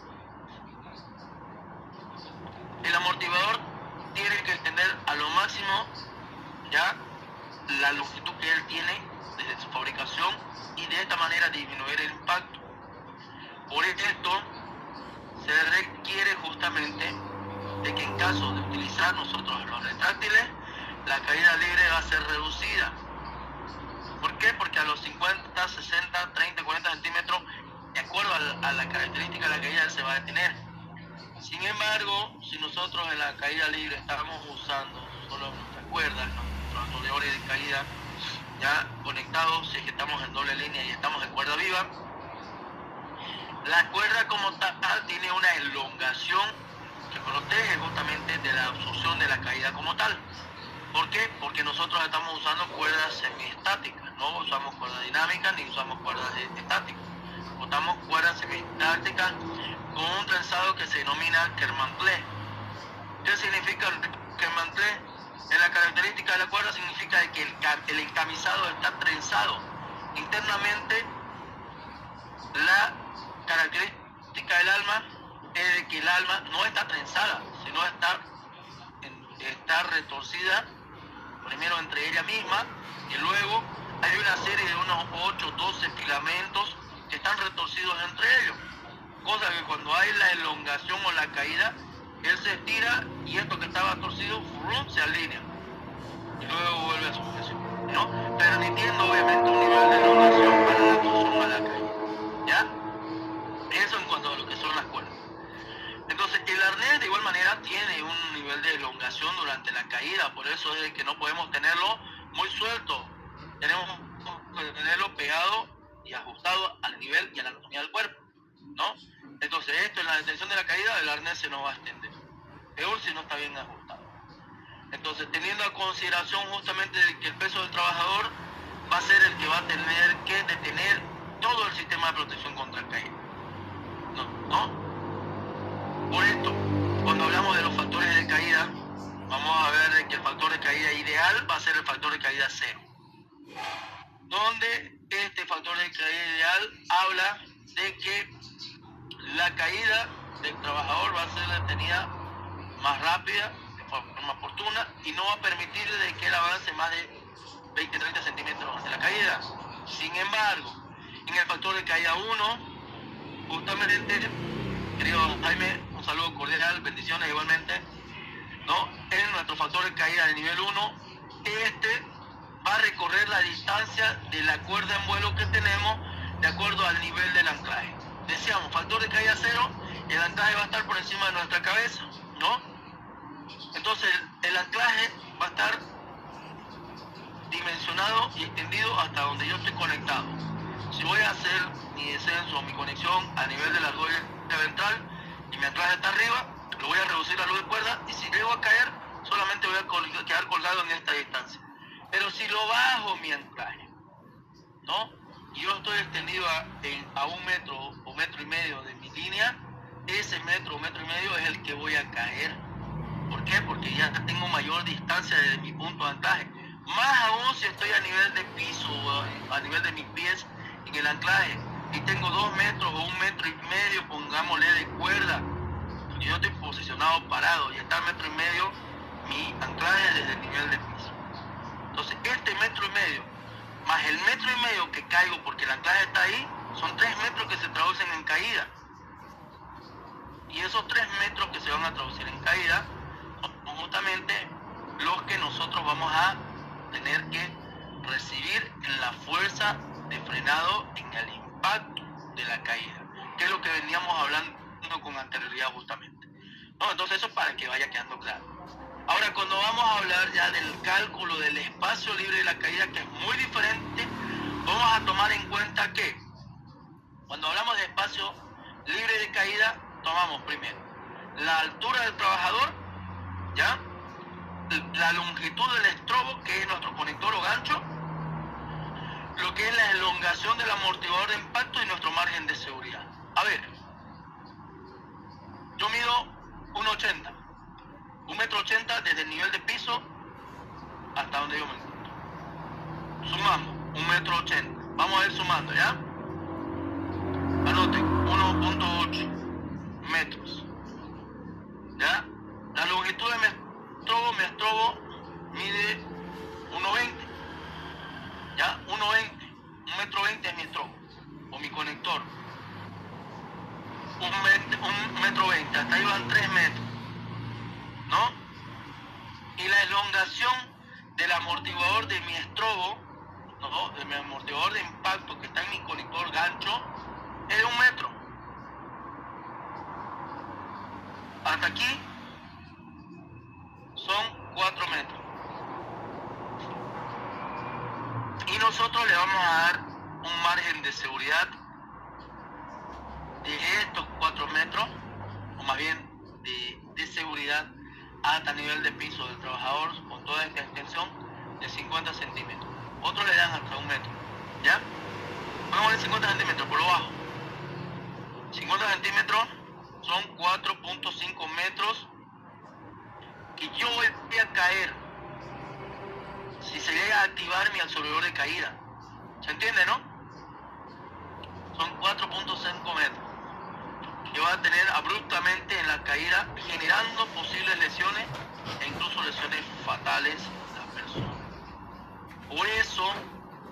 El amortiguador tiene que extender a lo máximo, ¿ya?, la longitud que él tiene desde su fabricación y de esta manera disminuir el impacto. Por esto se requiere justamente de que en caso de utilizar nosotros los retráctiles, la caída libre va a ser reducida. ¿Por qué? Porque a los 50, 60, 30, 40 centímetros, de acuerdo a la característica de la caída, se va a detener. Sin embargo, si nosotros en la caída libre estamos usando solo nuestras cuerdas, nuestros atordadores de caída ya conectados, si es que estamos en doble línea y estamos en cuerda viva, la cuerda como tal tiene una elongación que protege justamente de la absorción de la caída como tal. ¿Por qué? Porque nosotros estamos usando cuerdas semiestáticas, no usamos cuerdas dinámicas ni usamos cuerdas estáticas. Usamos cuerdas semiestáticas con un trenzado que se denomina Kermantlé. ¿Qué significa el Kermantlé? En la característica de la cuerda significa que el encamisado está trenzado. Internamente, la característica del alma es de que el alma no está trenzada, sino está retorcida primero entre ella misma y luego hay una serie de unos 8 12 filamentos que están retorcidos entre ellos, cosa que cuando hay la elongación o la caída, él se estira y esto que estaba torcido se alinea y luego vuelve a su posición, ¿no? Permitiendo obviamente un nivel de elongación para la absorción a la caída, ¿ya? Eso en cuanto a lo que son las cuerdas. Entonces, el arnés de igual manera tiene un nivel de elongación durante la caída, por eso es que no podemos tenerlo muy suelto, tenemos que tenerlo pegado y ajustado al nivel y a la anatomía del cuerpo, ¿no? Entonces, esto en la detención de la caída, el arnés se nos va a extender, peor si no está bien ajustado. Entonces, teniendo a consideración justamente de que el peso del trabajador va a ser el que va a tener que detener todo el sistema de protección contra caída, ¿no? Por esto, cuando hablamos de los factores de caída, vamos a ver que el factor de caída ideal va a ser el factor de caída 0. Donde este factor de caída ideal habla de que la caída del trabajador va a ser detenida más rápida, de forma oportuna, y no va a permitir de que él avance más de 20-30 centímetros ante la caída. Sin embargo, en el factor de caída 1, justamente, querido Jaime, un saludo cordial, bendiciones igualmente, ¿no? En nuestro factor de caída de nivel 1, este va a recorrer la distancia de la cuerda en vuelo que tenemos de acuerdo al nivel del anclaje. Decíamos, factor de caída 0, el anclaje va a estar por encima de nuestra cabeza, ¿no? Entonces, el anclaje va a estar dimensionado y extendido hasta donde yo estoy conectado. Si voy a hacer mi descenso o mi conexión a nivel de la argolla ventral y mi anclaje está arriba, lo voy a reducir la luz de cuerda y si llego a caer, solamente voy a quedar colgado en esta distancia. Pero si lo bajo mi anclaje, ¿no? Y yo estoy extendido a 1 metro o metro y medio de mi línea, ese metro o metro y medio es el que voy a caer. ¿Por qué? Porque ya tengo mayor distancia desde mi punto de anclaje. Más aún si estoy a nivel de piso o a nivel de mis pies en el anclaje y tengo 2 metros o 1 metro y medio, pongámosle, de cuerda, y yo estoy posicionado parado y está a 1 metro y medio mi anclaje desde el nivel de piso. Entonces, este 1,5 metros más el 1,5 metros que caigo porque el anclaje está ahí, son 3 metros que se traducen en caída. Y esos 3 metros que se van a traducir en caída son justamente los que nosotros vamos a tener que recibir en la fuerza de frenado en el impacto de la caída, que es lo que veníamos hablando con anterioridad justamente. ¿No? Entonces eso para que vaya quedando claro. Ahora, cuando vamos a hablar ya del cálculo del espacio libre de la caída, que es muy diferente, vamos a tomar en cuenta que cuando hablamos de espacio libre de caída, tomamos primero la altura del trabajador, ¿ya? La longitud del estrobo, que es nuestro conector o gancho, lo que es la elongación del amortiguador de impacto y nuestro margen de seguridad. A ver, yo mido 1,80, 1,80 m desde el nivel de piso hasta donde yo me encuentro. Sumamos, 1,80 m. Vamos a ir sumando, ¿ya? Anoten, 1,8 metros. ¿Ya? La longitud de mi estrobo mide 1,20. ¿Ya? 1,20. 1,20 m es mi estrobo, o mi conector. 1,20 m. Hasta ahí van 3 metros. ¿No? Y la elongación del amortiguador de mi estrobo, ¿no? De mi amortiguador de impacto que está en mi conector gancho, es de 1 metro. Hasta aquí son 4 metros. Y nosotros le vamos a dar un margen de seguridad de estos 4 metros, o más bien de seguridad hasta nivel de piso del trabajador con toda esta extensión de 50 centímetros. Otros le dan hasta 1 metro. ¿Ya? Vamos a ver 50 centímetros por lo bajo. 50 centímetros son 4.5 metros que yo voy a caer si se llega a activar mi absorbedor de caída. ¿Se entiende, no? Son 4.5 metros que va a tener abruptamente en la caída, generando posibles lesiones e incluso lesiones fatales a la persona. Por eso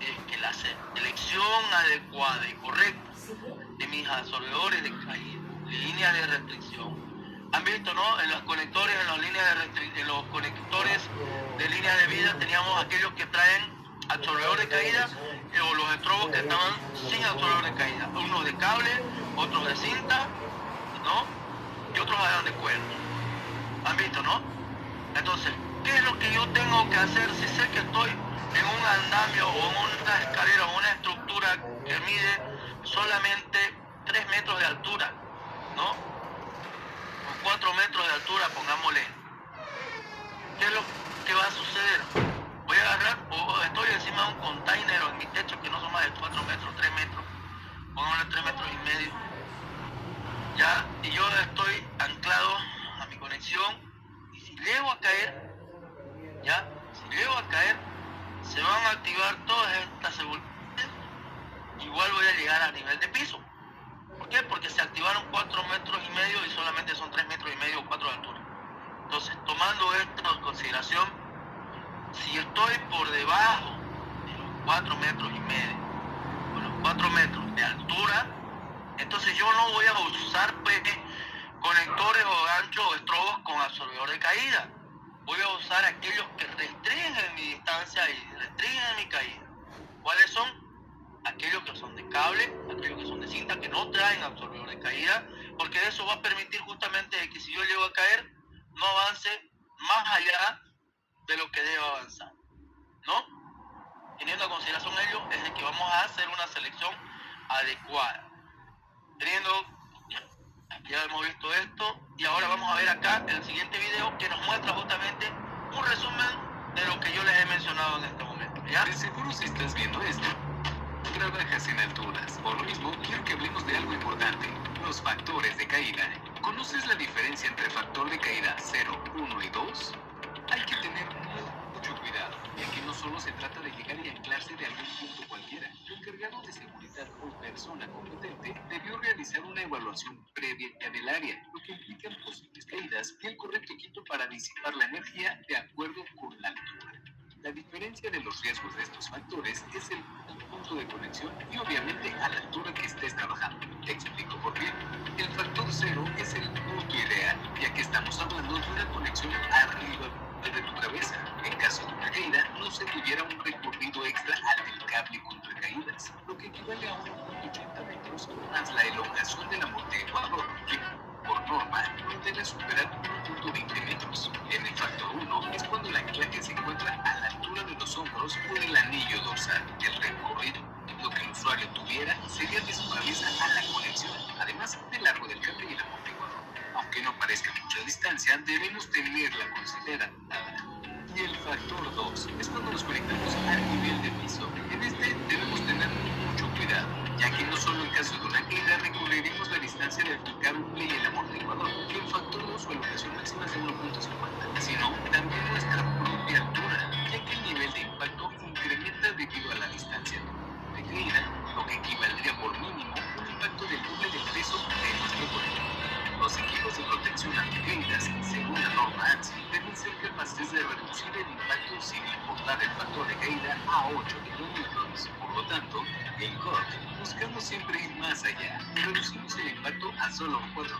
es que la selección adecuada y correcta de mis absorbedores de caída, líneas de restricción, han visto, ¿no? En los conectores, en los conectores de línea de vida teníamos aquellos que traen absorbedor de caída o los estrobos que estaban sin absorbedor de caída, unos de cable, otros de cinta, ¿no? Y otros eran de cuerda. ¿Han visto, no? Entonces, ¿qué es lo que yo tengo que hacer si sé que estoy en un andamio o en una escalera o una estructura que mide solamente 3 metros de altura, ¿no? O 4 metros de altura, pongámosle? ¿Qué es lo que va a suceder? Voy a agarrar, o estoy encima de un container o en mi techo que no son más de 4 metros, 3 metros, pongámosle 3 metros y medio, ¿ya? Y yo estoy anclado a mi conexión, y si llego a caer, ¿ya? Si llego a caer, se van a activar todas estas seguridades, igual voy a llegar a nivel de piso. ¿Por qué? Porque se activaron 4 metros y medio y solamente son 3 metros y medio o 4 de altura. Entonces, tomando esto en consideración, si estoy por debajo de los 4 metros y medio, o los 4 metros de altura, entonces yo no voy a usar conectores o ganchos o estrobos con absorbedor de caída. Voy a usar aquellos que restringen mi distancia y restringen mi caída. ¿Cuáles son? Aquellos que son de cable, aquellos que son de cinta, que no traen absorbedor de caída, porque eso va a permitir justamente que si yo llego a caer, no avance más allá de lo que debe avanzar, ¿no? Teniendo a consideración ello, es de que vamos a hacer una selección adecuada. Ya hemos visto esto, y ahora vamos a ver acá el siguiente video que nos muestra justamente un resumen de lo que yo les he mencionado en este momento, ¿ya? De seguro si estás viendo esto, trabajas en alturas. Por lo mismo, quiero que hablemos de algo importante, los factores de caída. ¿Conoces la diferencia entre factor de caída 0, 1 y 2? Hay que tener mucho cuidado, ya que no solo se trata de llegar y anclarse de algún punto cualquiera. El encargado de seguridad o persona competente debió realizar una evaluación previa del área, lo que implica posibles caídas y el correcto equipo para disipar la energía de acuerdo con la altura. La diferencia de los riesgos de estos factores es el punto de conexión y obviamente a la altura que estés trabajando. Te explico por qué. El factor cero es el punto ideal, ya que estamos hablando de una conexión arriba de tu cabeza. En caso de una caída, no se tuviera un recorrido extra al del cable contra caídas, lo que equivale a 1.80 metros más la elongación del amortiguador, que por norma no debe superar 1.20 metros. En el factor 1 es cuando el anclaje se encuentra a la altura de los hombros o del anillo dorsal. El recorrido que el usuario tuviera sería de su cabeza a la conexión, además del largo del cable y el amortiguador. Aunque no parezca mucha distancia, debemos tenerla considerada. Y el factor 2 es cuando nos conectamos al nivel de piso. En este debemos tener mucho cuidado, ya que no solo en caso de una caída recorreremos la distancia de aplicar un play en el amortiguador, que el factor 2 su elevación máxima es de 1.50, sino también nuestra propia altura, ya que el nivel de impacto incrementa debido a la distancia de caída, lo que equivaldría por mínimo a un impacto del doble del peso de nuestro cuerpo. Los equipos de protección ante caídas, según la norma ANSI, deben ser capaces de reducir el impacto sin importar el factor de caída a 8 kilómetros. Por lo tanto, en COD buscamos siempre ir más allá. Reducimos el impacto a solo 4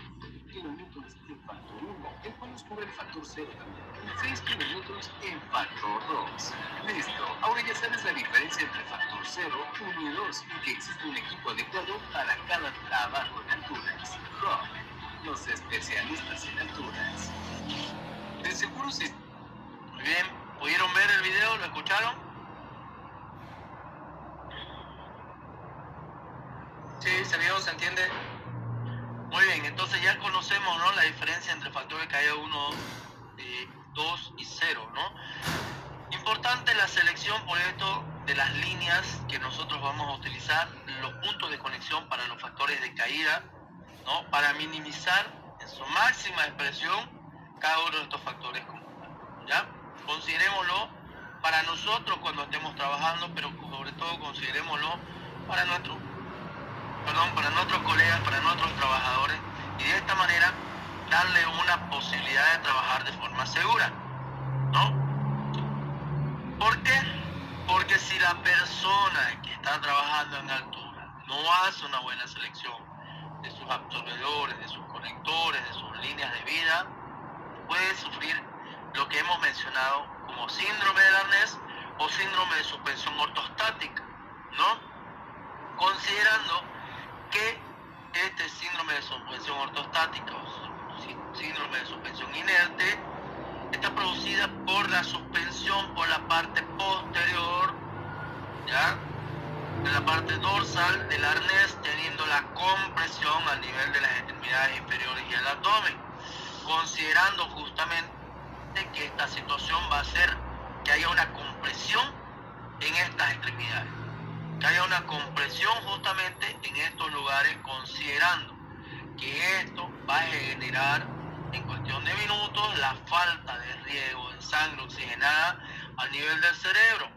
kilómetros en factor 1, el cual nos cubre el factor 0 también, y 6 kilómetros en factor 2. Listo, ahora ya sabes la diferencia entre factor 0, 1 y 2, y que existe un equipo adecuado para cada trabajo en alturas. COD, los especialistas en alturas. De seguro si... Muy bien, ¿pudieron ver el video? ¿Lo escucharon? Sí, se vio, se entiende. Muy bien, entonces ya conocemos, ¿no?, la diferencia entre factor de caída 1, 2 y 0, ¿no? Importante la selección, por esto, de las líneas que nosotros vamos a utilizar, los puntos de conexión para los factores de caída, ¿no?, para minimizar en su máxima expresión cada uno de estos factores, ¿ya? Considerémoslo para nosotros cuando estemos trabajando, pero sobre todo considerémoslo para nuestros colegas, para nuestros trabajadores, y de esta manera darle una posibilidad de trabajar de forma segura, ¿no? ¿Por qué? Porque si la persona que está trabajando en altura no hace una buena selección de sus absorbedores, de sus conectores, de sus líneas de vida, puede sufrir lo que hemos mencionado como síndrome del arnés o síndrome de suspensión ortostática, ¿no? Considerando que este síndrome de suspensión ortostática o síndrome de suspensión inerte está producida por la suspensión por la parte posterior, ¿ya?, de la parte dorsal del arnés, teniendo la compresión al nivel de las extremidades inferiores y el abdomen, considerando justamente que esta situación va a hacer que haya una compresión en estas extremidades, que haya una compresión justamente en estos lugares, considerando que esto va a generar en cuestión de minutos la falta de riego de sangre oxigenada al nivel del cerebro,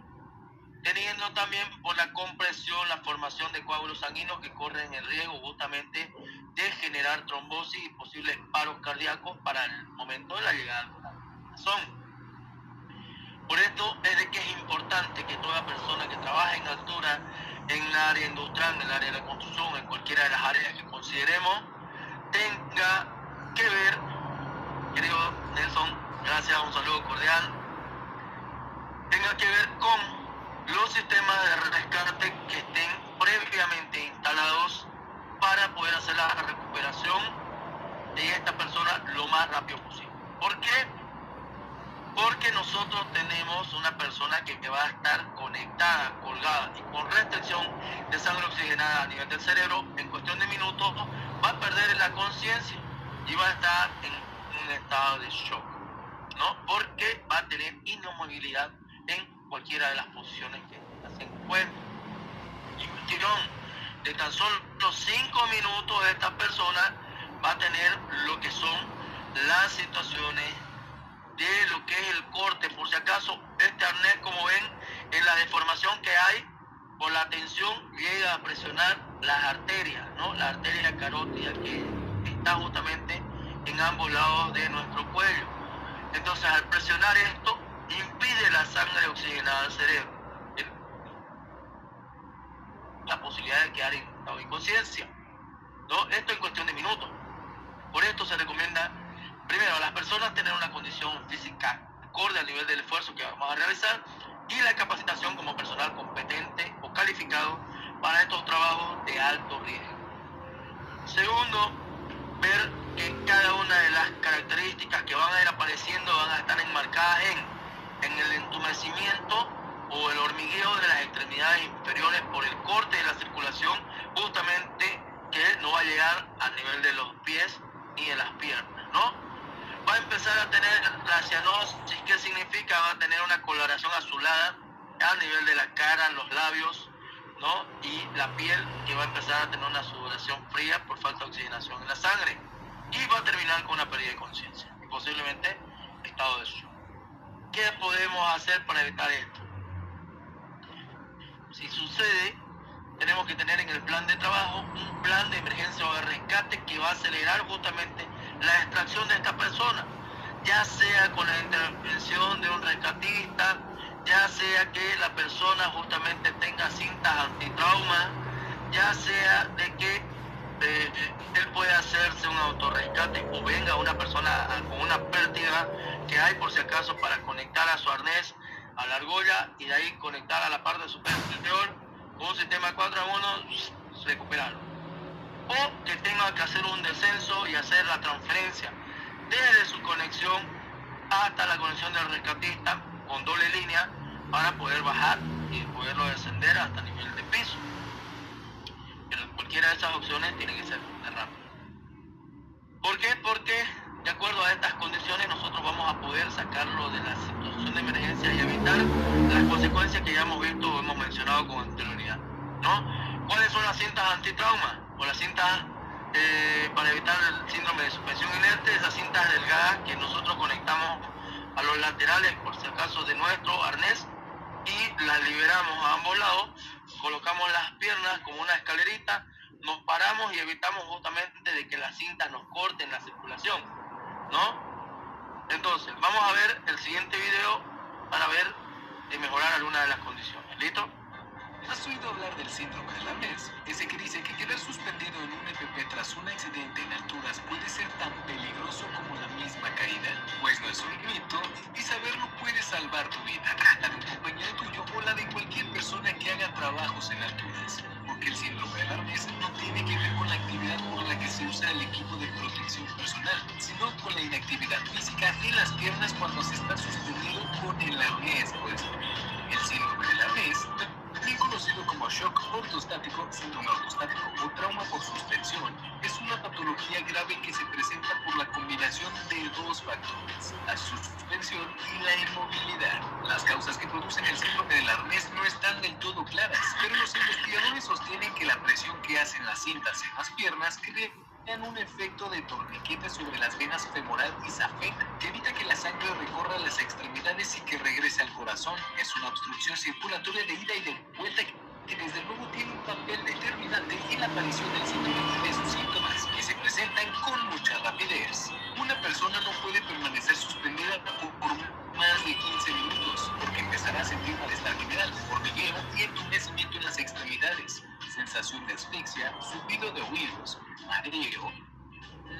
teniendo también por la compresión la formación de coágulos sanguíneos que corren el riesgo justamente de generar trombosis y posibles paros cardíacos para el momento de la llegada al corazón. Por esto es de que es importante que toda persona que trabaje en altura, en el área industrial, en el área de la construcción, en cualquiera de las áreas que consideremos, tenga que ver, querido Nelson, gracias, un saludo cordial, tenga que ver con los sistemas de rescate que estén previamente instalados para poder hacer la recuperación de esta persona lo más rápido posible. ¿Por qué? Porque nosotros tenemos una persona que va a estar conectada, colgada y con restricción de sangre oxigenada a nivel del cerebro. En cuestión de minutos va a perder la conciencia y va a estar en un estado de shock, ¿no? Porque va a tener inmovilidad en cualquiera de las posiciones que se encuentre. Y cuestión de tan solo 5 minutos, esta persona va a tener lo que son las situaciones de lo que es el corte. Por si acaso, este arnés, como ven, en la deformación que hay por la tensión, llega a presionar las arterias, ¿no? La arteria carótida que está justamente en ambos lados de nuestro cuello. Entonces, al presionar esto, impide la sangre oxigenada al cerebro, la posibilidad de quedar en estado de inconsciencia, ¿no? Esto en cuestión de minutos. Por esto se recomienda, primero, a las personas tener una condición física acorde al nivel del esfuerzo que vamos a realizar y la capacitación como personal competente o calificado para estos trabajos de alto riesgo. Segundo, ver que cada una de las características que van a ir apareciendo van a estar enmarcadas en el entumecimiento o el hormigueo de las extremidades inferiores por el corte de la circulación, justamente que no va a llegar al nivel de los pies ni de las piernas, ¿no? Va a empezar a tener la cianosis, ¿qué significa? Va a tener una coloración azulada a nivel de la cara, los labios, ¿no? Y la piel, que va a empezar a tener una sudoración fría por falta de oxigenación en la sangre. Y va a terminar con una pérdida de conciencia y posiblemente estado de shock. ¿Qué podemos hacer para evitar esto? Si sucede, tenemos que tener en el plan de trabajo un plan de emergencia o de rescate que va a acelerar justamente la extracción de esta persona, ya sea con la intervención de un rescatista, ya sea que la persona justamente tenga cintas antitrauma, ya sea de que él pueda hacerse un autorrescate o venga una persona con una pérdida que hay por si acaso para conectar a su arnés a la argolla y de ahí conectar a la parte superior con un sistema 4 a 1, recuperarlo. O que tenga que hacer un descenso y hacer la transferencia desde su conexión hasta la conexión del rescatista con doble línea para poder bajar y poderlo descender hasta el nivel de piso. Pero cualquiera de esas opciones tiene que ser rápido. ¿Por qué? Porque de acuerdo a estas condiciones nosotros vamos a poder sacarlo de la situación de emergencia y evitar las consecuencias que ya hemos visto o hemos mencionado con anterioridad, ¿no? ¿Cuáles son las cintas antitrauma? O las cintas para evitar el síndrome de suspensión inerte, esas cintas delgadas que nosotros conectamos a los laterales por si acaso de nuestro arnés y las liberamos a ambos lados, colocamos las piernas como una escalerita, nos paramos y evitamos justamente de que las cintas nos corten la circulación, ¿no? Entonces, vamos a ver el siguiente video para ver y mejorar alguna de las condiciones. ¿Listo? ¿Has oído hablar del síndrome del arnés? Ese que dice que quedar suspendido en un FP tras un accidente en alturas puede ser tan peligroso como la misma caída. Pues no es un mito y saberlo puede salvar tu vida, la de un compañero tuyo o la de cualquier persona que haga trabajos en alturas. Porque el síndrome del arnés no tiene que ver con la actividad por la que se usa el equipo de protección personal, sino con la inactividad física en las piernas cuando se está suspendido con el arnés puesto. El síndrome del arnés, también conocido como shock ortostático, síndrome ortostático o trauma por suspensión, es una patología grave que se presenta por la combinación de dos factores, la suspensión y la inmovilidad. Las causas que producen el síndrome del arnés no están del todo claras, pero los investigadores sostienen que la presión que hacen las cintas en las piernas crean un efecto de torniquete sobre las venas femoral y safena, que evita que la sangre recorra las extremidades y que regrese al corazón. Es una obstrucción circulatoria de ida y de vuelta que desde luego tiene un papel determinante en la aparición del síndrome y de sus síntomas, que se presentan con mucha rapidez. Una persona no puede permanecer suspendida por más de 15 minutos, porque empezará a sentir malestar general, hormigueo y entumecimiento en las extremidades, sensación de asfixia, zumbido de oídos, mareo,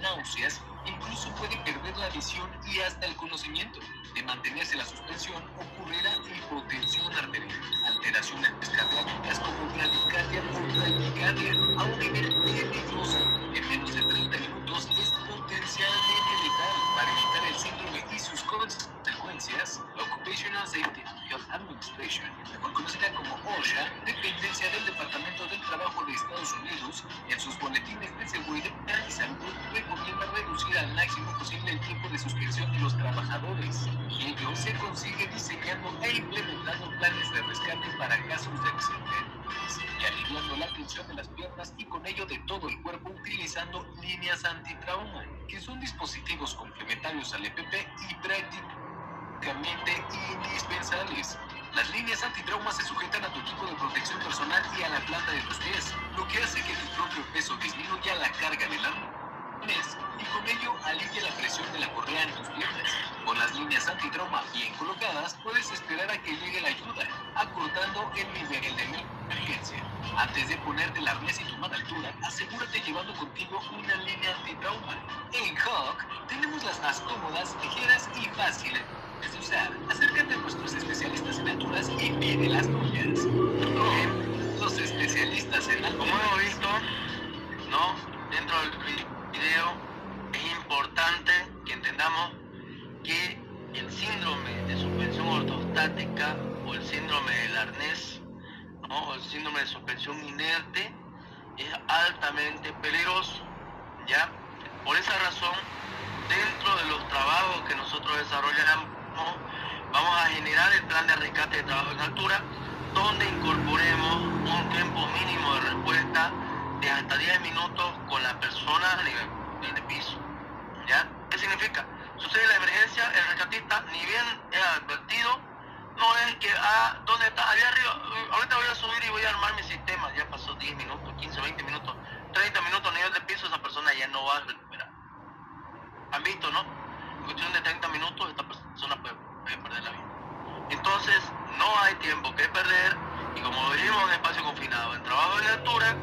náuseas, incluso puede perder la visión y hasta el conocimiento. De mantenerse la suspensión, ocurrirá hipotensión arterial, alteraciones cardíacas como bradicardia o taquicardia a un nivel peligroso. En menos de 30 minutos es potencialmente letal. Para evitar el síndrome y sus consecuencias, la Occupational Safety and Health Administration, mejor conocida como OSHA, dependencia del Departamento del Trabajo de Estados Unidos, en sus boletines de seguridad y salud recomienda reducir al máximo posible el tiempo de suspensión de los trabajadores. Y ello se consigue diseñando e implementando planes de rescate para casos de accidentes y aliviando la tensión de las piernas y con ello de todo el cuerpo utilizando líneas antitrauma, que son dispositivos complementarios al EPP y prácticamente indispensables. Las líneas antitrauma se sujetan a tu equipo de protección personal y a la planta de tus pies, lo que hace que tu propio peso disminuya la carga del arma. y con ello alivia la presión de la correa en tus piernas. Con las líneas antitrauma bien colocadas, puedes esperar a que llegue la ayuda, acortando el nivel de emergencia. Antes de ponerte el arnés y tomar altura, asegúrate llevando contigo una línea antitrauma. En Hawk tenemos las más cómodas, ligeras y fáciles de usar. Acércate a nuestros especialistas en alturas y pide las tuyas. Hawk, los especialistas en alturas. Como hemos visto, ¿no? Dentro del video es importante que entendamos que el síndrome de suspensión ortostática o el síndrome del arnés, ¿no? O el síndrome de suspensión inerte es altamente peligroso, ¿ya? Por esa razón, dentro de los trabajos que nosotros desarrollamos, vamos a generar el plan de rescate de trabajo en altura, donde incorporemos un tiempo mínimo de respuesta de hasta 10 minutos con la persona a nivel de piso, ¿ya? ¿Qué significa? Sucede la emergencia, el rescatista, ni bien es advertido, no es que, ¿dónde está? Allá arriba, ahorita voy a subir y voy a armar mi sistema, ya pasó 10 minutos, 15, 20 minutos, 30 minutos a nivel de piso, esa persona ya no va a recuperar. ¿Han visto, no? En cuestión de 30 minutos, esta persona puede perder la vida. Entonces, no hay tiempo que perder, y como lo dijimos en espacio confinado, en trabajo en altura,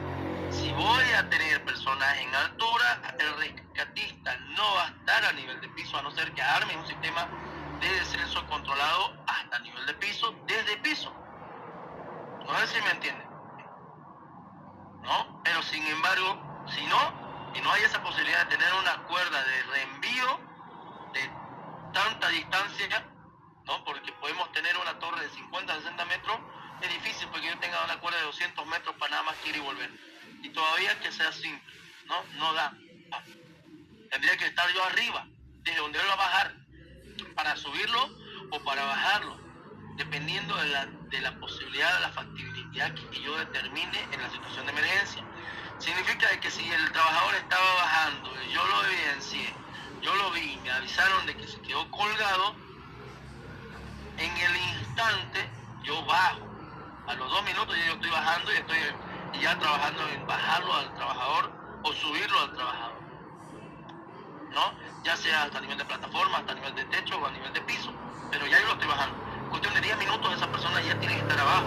si voy a tener personas en altura, el rescatista no va a estar a nivel de piso, a no ser que arme un sistema de descenso controlado hasta nivel de piso, desde piso. No sé si me entienden, ¿no? Pero sin embargo, si no, y no hay esa posibilidad de tener una cuerda de reenvío de tanta distancia, ¿no? Porque podemos tener una torre de 50, 60 metros, es difícil porque yo tenga una cuerda de 200 metros para nada más ir y volver. Y todavía que sea simple, ¿no? No da. Tendría que estar yo arriba, desde donde él va a bajar, para subirlo o para bajarlo, dependiendo de la posibilidad, de la factibilidad que yo determine en la situación de emergencia. Significa que si el trabajador estaba bajando, yo lo evidencié, yo lo vi, me avisaron de que se quedó colgado, en el instante yo bajo. A los 2 minutos yo estoy bajando y estoy ya trabajando en bajarlo al trabajador o subirlo al trabajador, ¿no? Ya sea hasta nivel de plataforma, hasta nivel de techo o a nivel de piso, pero ya yo lo estoy bajando. En cuestión de 10 minutos esa persona ya tiene que estar abajo.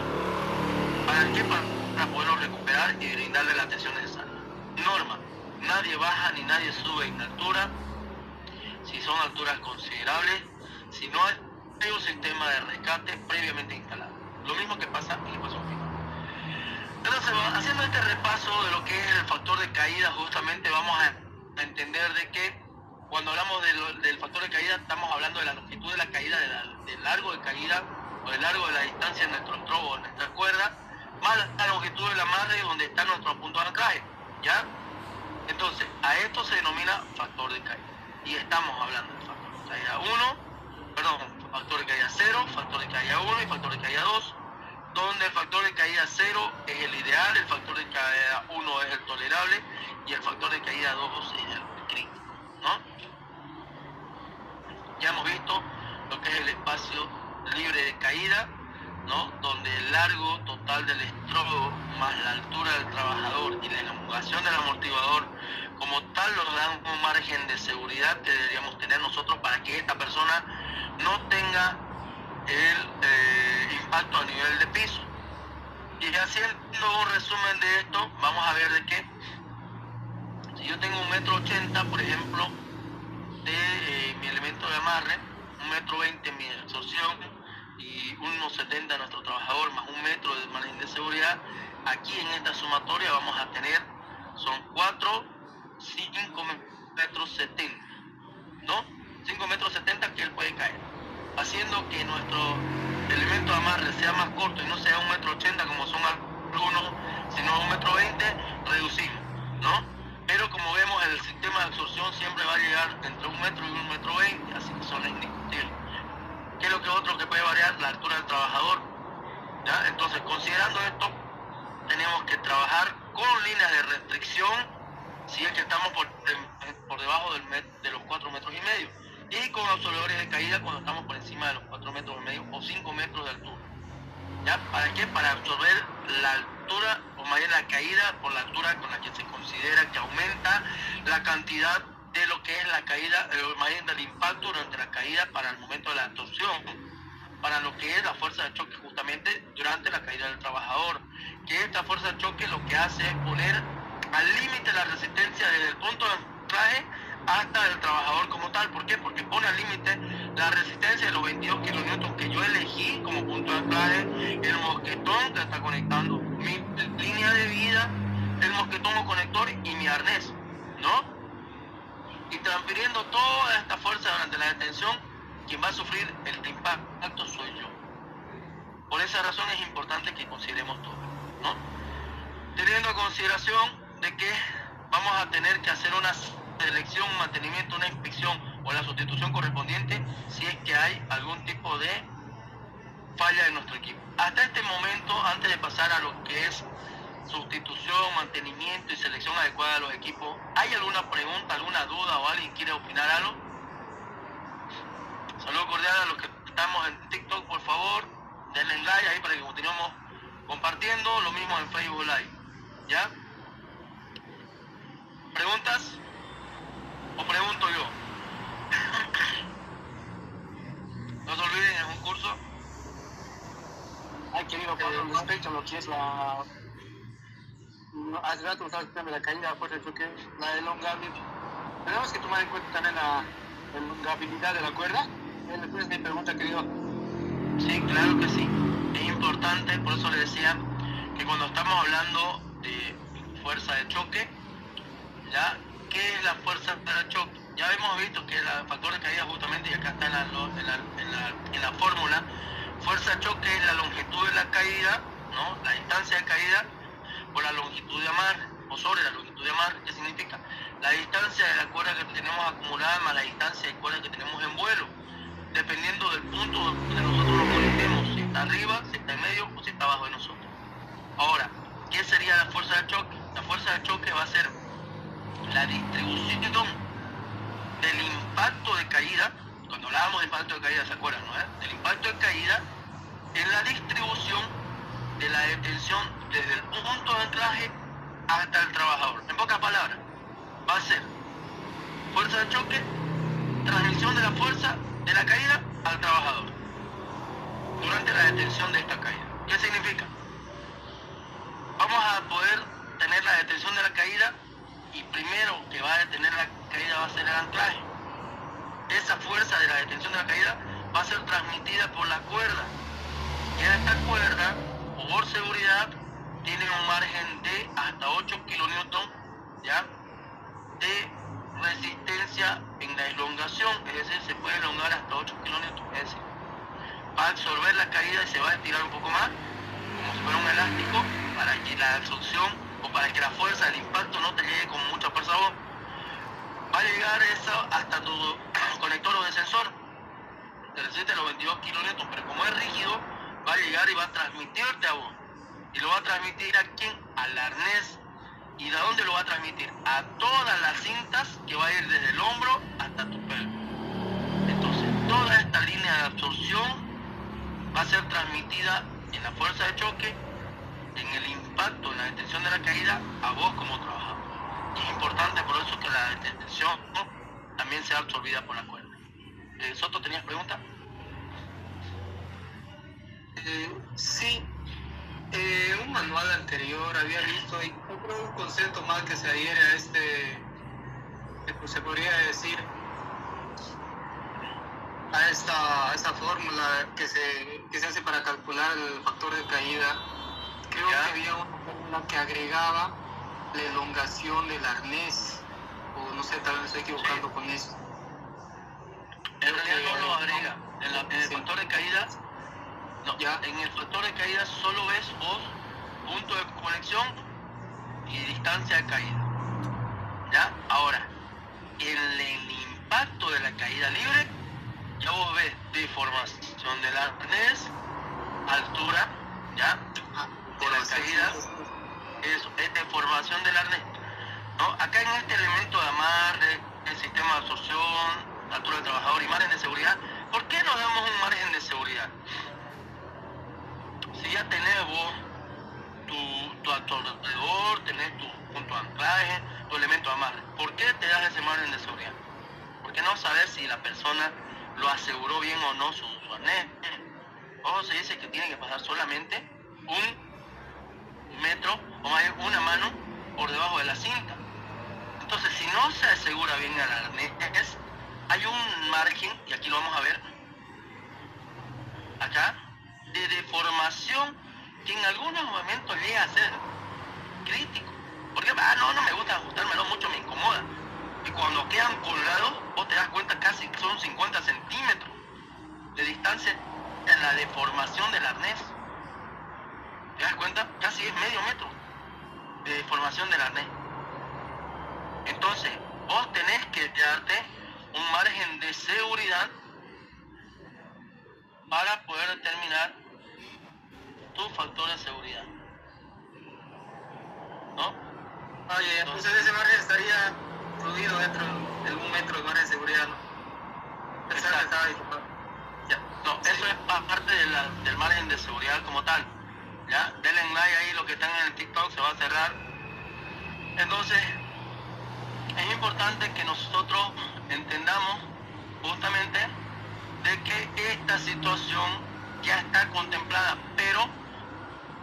¿Para qué? Para poderlo recuperar y brindarle la atención necesaria. Norma, nadie baja ni nadie sube en altura, si son alturas considerables, si no hay un sistema de rescate previamente instalado. Lo mismo que pasa en el paso final. Entonces, haciendo este repaso de lo que es el factor de caída, justamente vamos a entender de que cuando hablamos del factor de caída, estamos hablando de la longitud de la caída, del largo de caída, o del largo de la distancia en nuestro estrobo o en nuestra cuerda, más la longitud del amarre donde está nuestro punto de anclaje, ¿ya? Entonces, a esto se denomina factor de caída. Y estamos hablando de factor de caída 1, factor de caída 0, factor de caída 1 y factor de caída 2, donde el factor de caída 0 es el ideal, el factor de caída 1 es el tolerable y el factor de caída 2 es el crítico, ¿no? Ya hemos visto lo que es el espacio libre de caída, ¿no? Donde el largo total del estrobo más la altura del trabajador y la elongación del amortiguador como tal nos dan un margen de seguridad que deberíamos tener nosotros para que esta persona no tenga el impacto a nivel de piso. Y haciendo un resumen de esto, vamos a ver de que si yo tengo 1,80 m, por ejemplo, de mi elemento de amarre, 1,20 m mi absorción y 1,70 m nuestro trabajador más 1 metro de margen de seguridad, aquí en esta sumatoria vamos a tener, son 5,70 m, ¿no? 5,70 m que él puede caer, haciendo que nuestro elemento de amarre sea más corto y no sea 1,80 m como son algunos, sino 1,20 m, reducimos, ¿no? Pero como vemos, el sistema de absorción siempre va a llegar entre 1 metro y 1,20 m, así que son indiscutibles. ¿Qué es lo que otro que puede variar? La altura del trabajador, ¿ya? Entonces, considerando esto, tenemos que trabajar con líneas de restricción si es que estamos por debajo de los 4,5 metros, y con absorbedores de caída cuando estamos por encima de los 4,5 metros o 5 metros de altura, ¿ya? ¿Para qué? Para absorber altura, o más bien la caída por la altura con la que se considera que aumenta la cantidad de lo que es la caída, más bien del impacto durante la caída para el momento de la absorción, para lo que es la fuerza de choque justamente durante la caída del trabajador, que esta fuerza de choque lo que hace es poner al límite la resistencia desde el punto de anclaje hasta el trabajador como tal. ¿Por qué? Porque pone al límite la resistencia de los 22 kilonewtons que yo elegí como punto de anclaje, el mosquetón que está conectando mi línea de vida, el mosquetón o conector y mi arnés, ¿no? Y transfiriendo toda esta fuerza durante la detención, quien va a sufrir el impacto soy yo. Por esa razón es importante que consideremos todo, ¿no? Teniendo en consideración de que vamos a tener que hacer una selección, un mantenimiento, una inspección o la sustitución correspondiente si es que hay algún tipo de falla en nuestro equipo. Hasta este momento, antes de pasar a lo que es sustitución, mantenimiento y selección adecuada de los equipos, ¿hay alguna pregunta, alguna duda o alguien quiere opinar algo? Saludos cordiales a los que estamos en TikTok, por favor, denle like ahí para que continuemos compartiendo, lo mismo en Facebook Live, ¿ya? ¿Preguntas? ¿O pregunto yo? No se olviden, es un curso. Ay, querido Pablo, respecto a lo que es la... Hace rato estabas explicando la caída, la fuerza de choque, la elongabilidad. Tenemos que tomar en cuenta también la elongabilidad de la cuerda. Es mi pregunta, querido. Sí, claro que sí. Es importante, por eso le decía que cuando estamos hablando de fuerza de choque, ¿ya? ¿Qué es la fuerza de choque? Ya hemos visto que el factor de caída justamente, y acá está en la fórmula, fuerza de choque es la longitud de la caída, ¿no? La distancia de caída por la longitud de amarre, o sobre la longitud de amarre. ¿Qué significa? La distancia de la cuerda que tenemos acumulada más la distancia de cuerda que tenemos en vuelo, dependiendo del punto donde nosotros nos conectemos, si está arriba, si está en medio o si está abajo de nosotros. Ahora, ¿qué sería la fuerza de choque? La fuerza de choque va a ser la distribución del impacto de caída. Cuando hablábamos de impacto de caída, ¿se acuerdan, no? Del impacto de caída en la distribución de la detención desde el punto de anclaje hasta el trabajador. En pocas palabras, va a ser fuerza de choque, transmisión de la fuerza de la caída al trabajador durante la detención de esta caída. ¿Qué significa? Vamos a poder tener la detención de la caída y primero que va a detener la caída va a ser el anclaje. Esa fuerza de la detención de la caída va a ser transmitida por la cuerda. Y esta cuerda, por seguridad, tiene un margen de hasta 8 kilonewtons, ¿ya?, de resistencia en la elongación, es decir, se puede elongar hasta 8 kilonewtons, es decir, va a absorber la caída y se va a estirar un poco más, como si fuera un elástico, para que la absorción o para que la fuerza del impacto no te llegue con mucha fuerza a vos. Va a llegar eso hasta tu conector o de sensor, te resiste los 22 kilonewtons, pero como es rígido, va a llegar y va a transmitirte a vos. ¿Y lo va a transmitir a quién? Al arnés. ¿Y de dónde lo va a transmitir? A todas las cintas que va a ir desde el hombro hasta tu pelo. Entonces, toda esta línea de absorción va a ser transmitida en la fuerza de choque, en el impacto, en la detención de la caída, a vos como trabajador. Y es importante por eso que la detención, ¿no?, también sea absorbida por la cuerda. Soto, ¿tenías pregunta? Sí. Un manual anterior había visto y creo un concepto más que se adhiere a se podría decir, a esta fórmula que se hace para calcular el factor de caída. Creo que había una fórmula que agregaba la elongación del arnés, o no sé, tal vez estoy equivocando con eso. En realidad no lo agrega. En el factor de caída, no, ¿Ya? En el factor de caída solo ves vos punto de conexión y distancia de caída. ¿Ya? Ahora, en el impacto de la caída libre, ya vos ves deformación del arnés, altura, ¿ya? De la caída, eso, es deformación del arnés, ¿no? Acá en este elemento de amarre, el sistema de absorción, altura del trabajador y margen de seguridad, ¿por qué nos damos un margen de seguridad? Si ya tenés vos tu tu alrededor, tenés tu punto de anclaje, tu elemento de amarre. ¿Por qué te das ese margen de seguridad? Porque no sabes si la persona lo aseguró bien o no su arnés. Ojo, se dice que tiene que pasar solamente 1 metro o más bien una mano por debajo de la cinta. Entonces, si no se asegura bien el arnés, hay un margen, y aquí lo vamos a ver, acá, de deformación que en algunos momentos llega a ser crítico. Porque, no me gusta ajustármelo mucho, me incomoda. Y cuando quedan colgados, vos te das cuenta casi que son 50 centímetros de distancia en la deformación del arnés. ¿Te das cuenta? Casi es medio metro de deformación del arnés. Entonces, vos tenés que darte un margen de seguridad para poder determinar tu factor de seguridad. ¿No? Oye, entonces ese margen estaría incluido dentro del 1 metro de margen de seguridad, ¿no? Pensaba que estaba disculpado. Ya. No, eso es parte del margen de seguridad como tal. ¿Ya? Denle like ahí, lo que están en el TikTok se va a cerrar. Entonces, es importante que nosotros entendamos justamente de que esta situación ya está contemplada, pero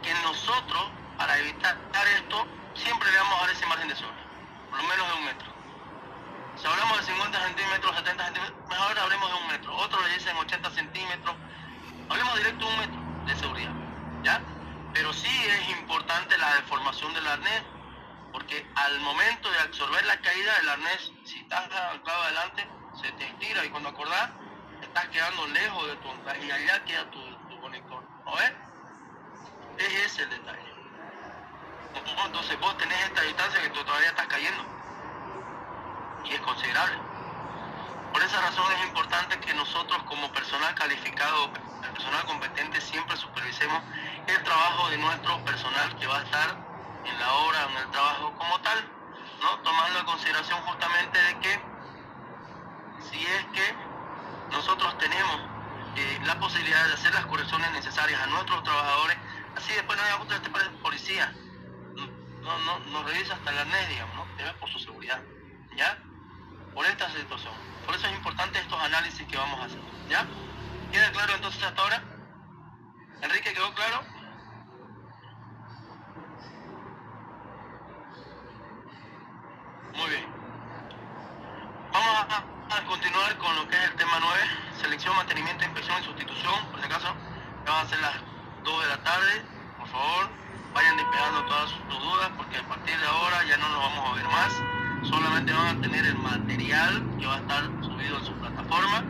que nosotros, para evitar esto, siempre le vamos a dar ese margen de seguridad, por lo menos de 1 metro. Si hablamos de 50 centímetros, 70 centímetros, mejor hablemos de 1 metro. Otros le dicen 80 centímetros, hablemos directo de 1 metro de seguridad, ¿ya? Pero sí es importante la deformación del arnés, porque al momento de absorber la caída del arnés, si estás anclado adelante, se te estira y cuando acordás, estás quedando lejos de tu anclaje y allá queda tu conector, ¿no ves? Es ese el detalle. Entonces vos tenés esta distancia que tú todavía estás cayendo y es considerable. Por esa razón es importante que nosotros como personal calificado, personal competente, siempre supervisemos el trabajo de nuestro personal que va a estar en la obra, en el trabajo como tal, ¿no? Tomando en consideración justamente de que si es que nosotros tenemos la posibilidad de hacer las correcciones necesarias a nuestros trabajadores, así después no hay te parece policía, no revisa hasta el arnés, digamos, ¿no? Te ves por su seguridad, ¿ya? Por esta situación. Por eso es importante estos análisis que vamos a hacer, ¿ya? ¿Queda claro entonces hasta ahora? ¿Enrique, quedó claro? Muy bien. Vamos a continuar con lo que es el tema 9, selección, mantenimiento, inspección y sustitución. Por si acaso, ya van a ser las 2 de la tarde. Por favor, vayan despejando todas sus dudas, porque a partir de ahora ya no nos vamos a ver más. Solamente van a tener el material que va a estar subido en su plataforma,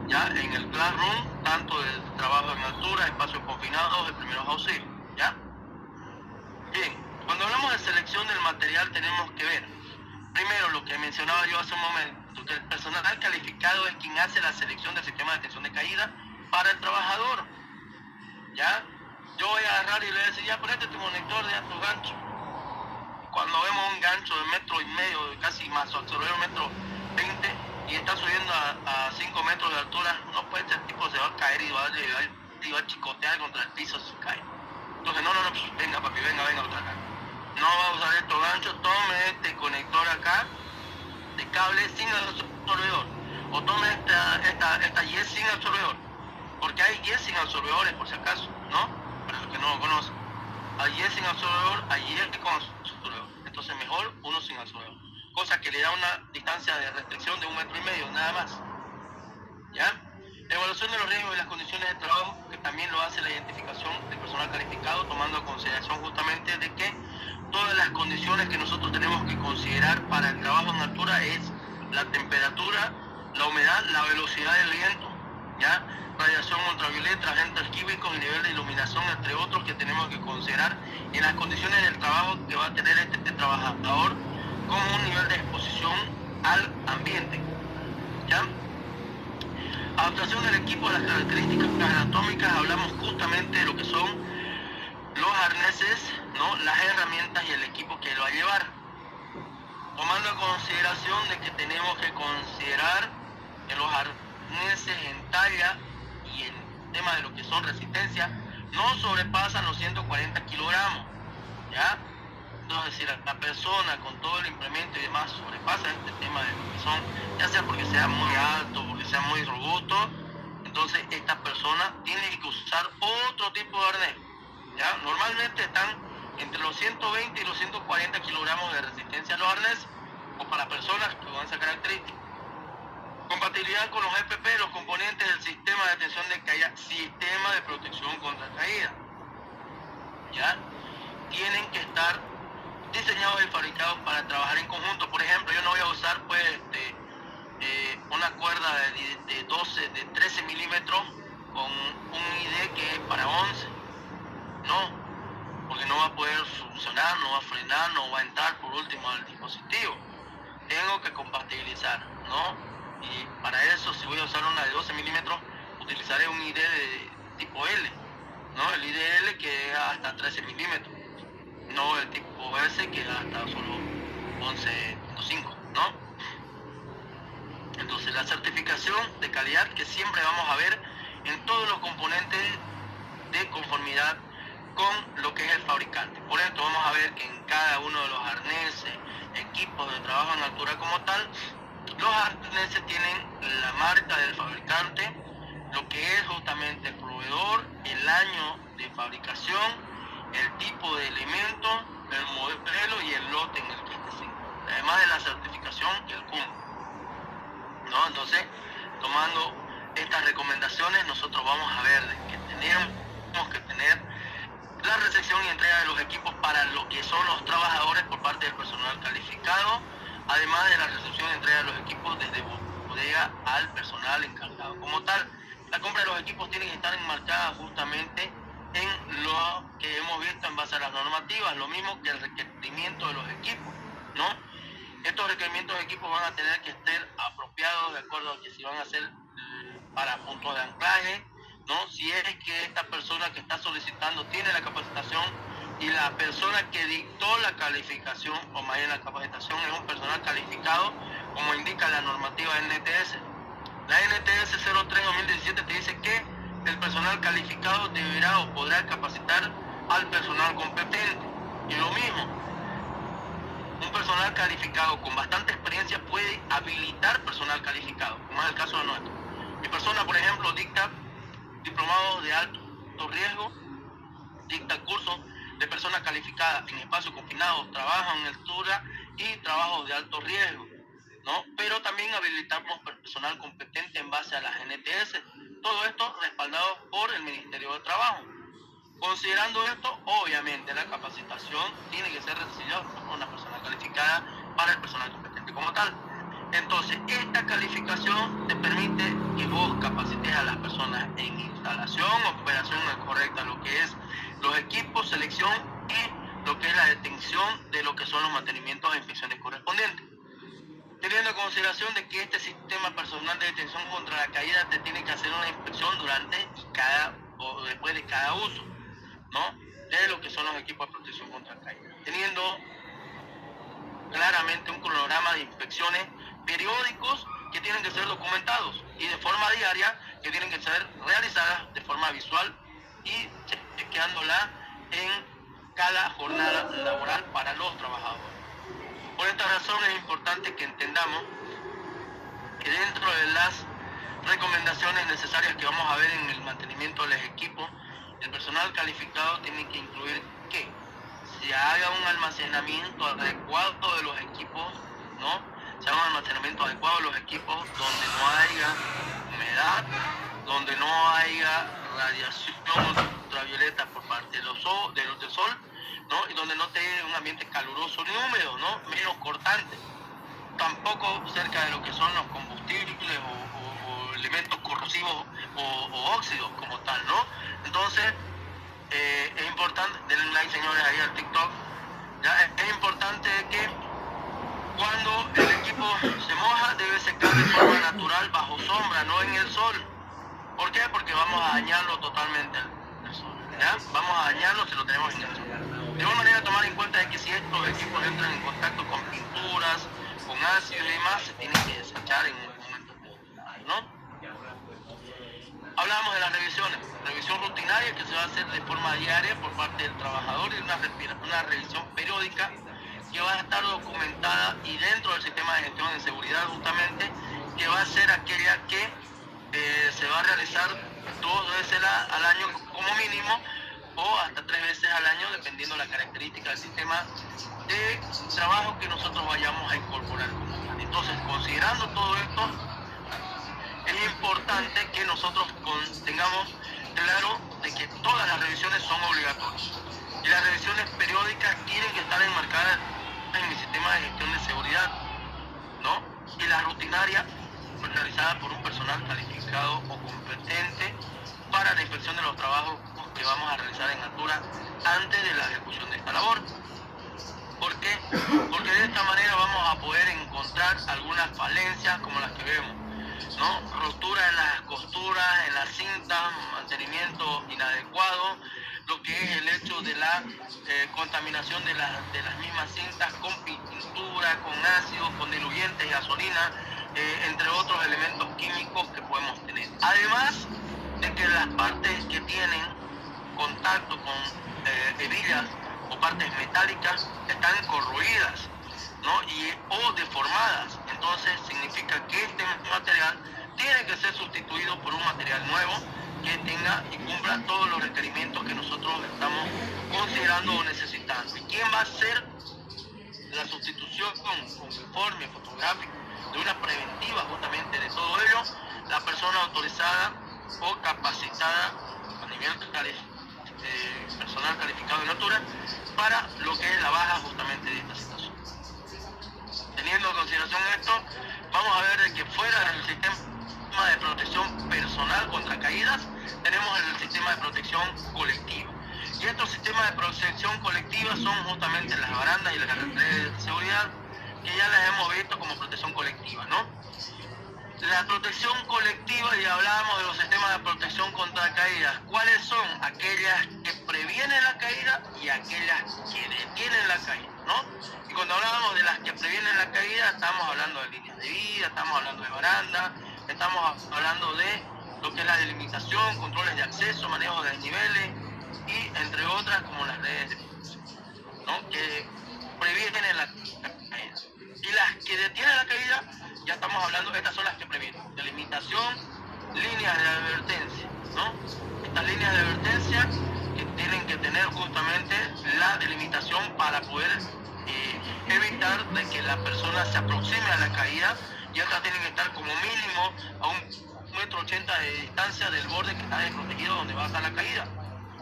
ya en el Classroom, tanto del trabajo en altura, espacios confinados, de primeros auxilios, ¿ya? Bien, cuando hablamos de selección del material tenemos que ver, primero lo que mencionaba yo hace un momento, que el personal calificado es quien hace la selección del sistema de detención de caída para el trabajador, ¿ya? Yo voy a agarrar y le voy a decir, ya ponete tu conector de tu gancho. Cuando vemos un gancho de 1,5 metros, casi más, o sobre 1,20 m, y está subiendo a 5 metros de altura, no puede ser, tipo se va a caer y va a chicotear contra el piso si cae. Entonces, no, venga papi, venga, otra acá. No va a usar estos ganchos, tome este conector acá, de cable sin absorbedor, o tome esta yes sin absorbedor, porque hay yes sin absorbedores por si acaso, ¿no? Para los que no lo conocen. Hay yes sin absorbedor, hay yes con absorbedor. Entonces mejor uno sin absorbedor. Cosa que le da una distancia de restricción de 1,5 metros, nada más. ¿Ya? Evaluación de los riesgos y las condiciones de trabajo, que también lo hace la identificación del personal calificado, tomando en consideración justamente de que todas las condiciones que nosotros tenemos que considerar para el trabajo en altura es la temperatura, la humedad, la velocidad del viento, ¿ya? Radiación ultravioleta, agentes químicos, el nivel de iluminación, entre otros que tenemos que considerar en las condiciones del trabajo que va a tener este trabajador, como un nivel de exposición al ambiente, ¿ya? Adaptación del equipo a las características anatómicas, hablamos justamente de lo que son los arneses, ¿no? Las herramientas y el equipo que lo va a llevar, tomando en consideración de que tenemos que considerar que los arneses en talla y en tema de lo que son resistencia no sobrepasan los 140 kilogramos, ¿ya? Entonces, si la persona con todo el implemento y demás sobrepasa este tema de lo que son, ya sea porque sea muy alto, porque sea muy robusto, entonces esta persona tiene que usar otro tipo de arnés, ¿ya? Normalmente están entre los 120 y los 140 kilogramos de resistencia a los arneses, o para personas con esa característica. Compatibilidad con los EPP, los componentes del sistema de detención de caída, sistema de protección contra caída, ¿ya? Tienen que estar diseñados y fabricados para trabajar en conjunto. Por ejemplo, yo no voy a usar pues una cuerda de 12, de 13 milímetros con un ID que es para 11, no, porque no va a poder funcionar, no va a frenar, no va a entrar por último al dispositivo. Tengo que compatibilizar, ¿no? Y para eso, si voy a usar una de 12 milímetros, utilizaré un ID de tipo L, ¿no? El ID L que es hasta 13 milímetros, no el tipo S que es hasta solo 11.5, ¿no? Entonces, la certificación de calidad que siempre vamos a ver en todos los componentes de conformidad con lo que es el fabricante. Por esto vamos a ver que en cada uno de los arneses, equipos de trabajo en altura como tal, los arneses tienen la marca del fabricante, lo que es justamente el proveedor, el año de fabricación, el tipo de elemento, el modelo y el lote en el que se encuentra, además de la certificación que el cumple, ¿no? Entonces, tomando estas recomendaciones, nosotros vamos a ver que tenemos que tener la recepción y entrega de los equipos para lo que son los trabajadores por parte del personal calificado, además de la recepción y entrega de los equipos desde bodega al personal encargado como tal. La compra de los equipos tiene que estar enmarcada justamente en lo que hemos visto en base a las normativas, lo mismo que el requerimiento de los equipos, ¿no? Estos requerimientos de equipos van a tener que estar apropiados de acuerdo a que si van a ser para puntos de anclaje, ¿no? Si es que esta persona que está solicitando tiene la capacitación y la persona que dictó la calificación o más bien la capacitación es un personal calificado, como indica la normativa NTS. La NTS 03-2017 te dice que el personal calificado deberá o podrá capacitar al personal competente. Y lo mismo, un personal calificado con bastante experiencia puede habilitar personal calificado, como es el caso de nuestro. Mi persona, por ejemplo, dicta diplomados de alto riesgo, dicta cursos de personas calificadas en espacios confinados, trabajos en altura y trabajos de alto riesgo, ¿no? Pero también habilitamos personal competente en base a las NTS, todo esto respaldado por el Ministerio de Trabajo. Considerando esto, obviamente la capacitación tiene que ser recibida por una persona calificada para el personal competente como tal. Entonces, esta calificación te permite que vos capacites a las personas en instalación, operación correcta, lo que es los equipos, selección y lo que es la detención de lo que son los mantenimientos e inspecciones correspondientes. Teniendo en consideración de que este sistema personal de detención contra la caída te tiene que hacer una inspección durante o después de cada uso, ¿no? De lo que son los equipos de protección contra la caída. Teniendo claramente un cronograma de inspecciones periódicos que tienen que ser documentados y de forma diaria que tienen que ser realizadas de forma visual y chequeándola en cada jornada laboral para los trabajadores. Por esta razón es importante que entendamos que dentro de las recomendaciones necesarias que vamos a ver en el mantenimiento de los equipos, el personal calificado tiene que incluir que se haga un almacenamiento adecuado de los equipos, ¿no? Se haga un almacenamiento adecuado de los equipos donde no haya humedad, donde no haya radiación ultravioleta por parte del sol, ¿no? Y donde no tenga un ambiente caluroso ni húmedo, ¿no? Menos cortante. Tampoco cerca de lo que son los combustibles o elementos corrosivos o óxidos como tal, ¿no? Entonces, es importante, denle like señores ahí al TikTok, ¿ya? Es importante que cuando el equipo se moja debe secar de forma natural bajo sombra, no en el sol. ¿Por qué? Porque vamos a dañarlo totalmente el sol, ¿ya? Vamos a dañarlo si lo tenemos en el sol. De igual manera, tomar en cuenta de que si estos equipos entran en contacto con pinturas, con ácido y demás, se tienen que desechar en un momento determinado, ¿no? Hablamos de las revisiones revisión rutinaria que se va a hacer de forma diaria por parte del trabajador y una revisión periódica que va a estar documentada y dentro del sistema de gestión de seguridad justamente, que va a ser aquella que se va a realizar 2 veces al año como mínimo o hasta 3 veces al año dependiendo de la característica del sistema de trabajo que nosotros vayamos a incorporar. Entonces, considerando todo esto, es importante que nosotros tengamos claro de que todas las revisiones son obligatorias y las revisiones periódicas tienen que estar enmarcadas en el sistema de gestión de seguridad, ¿no? Y la rutinaria realizada por un personal calificado o competente para la inspección de los trabajos que vamos a realizar en altura antes de la ejecución de esta labor. ¿Por qué? Porque de esta manera vamos a poder encontrar algunas falencias como las que vemos, ¿no? Rotura en las costuras, en las cintas, mantenimiento inadecuado, lo que es el hecho de la contaminación de las mismas cintas con pintura, con ácido, con diluyentes y gasolina, entre otros elementos químicos que podemos tener. Además de que las partes que tienen contacto con hebillas o partes metálicas están corroídas, ¿no? O deformadas. Entonces significa que este material tiene que ser sustituido por un material nuevo que tenga y cumpla todos los requerimientos que nosotros estamos considerando o necesitando. ¿Y quién va a hacer la sustitución con informe fotográfico de una preventiva justamente de todo ello? La persona autorizada o capacitada a nivel personal calificado de altura para lo que es la baja justamente de esta situación. Teniendo en consideración esto, vamos a ver de que fuera del sistema de protección personal contra caídas, tenemos el sistema de protección colectiva. Y estos sistemas de protección colectiva son justamente las barandas y las redes de seguridad, que ya las hemos visto como protección colectiva, ¿no? La protección colectiva, ya hablábamos de los sistemas de protección contra caídas. ¿Cuáles son? Aquellas que previenen la caída y aquellas que detienen la caída, ¿no? Y cuando hablábamos de las que previenen la caída, estamos hablando de líneas de vida, estamos hablando de barandas, estamos hablando de lo que es la delimitación, controles de acceso, manejo de desniveles y entre otras como las redes de protección, ¿no? Que previenen la caída. Y las que detienen la caída, ya estamos hablando, estas son las que previenen. Delimitación, líneas de advertencia, ¿no? Estas líneas de advertencia que tienen que tener justamente la delimitación para poder evitar de que la persona se aproxime a la caída, y estas tienen que estar como mínimo a 1,80 m de distancia del borde que está desprotegido donde va a estar la caída,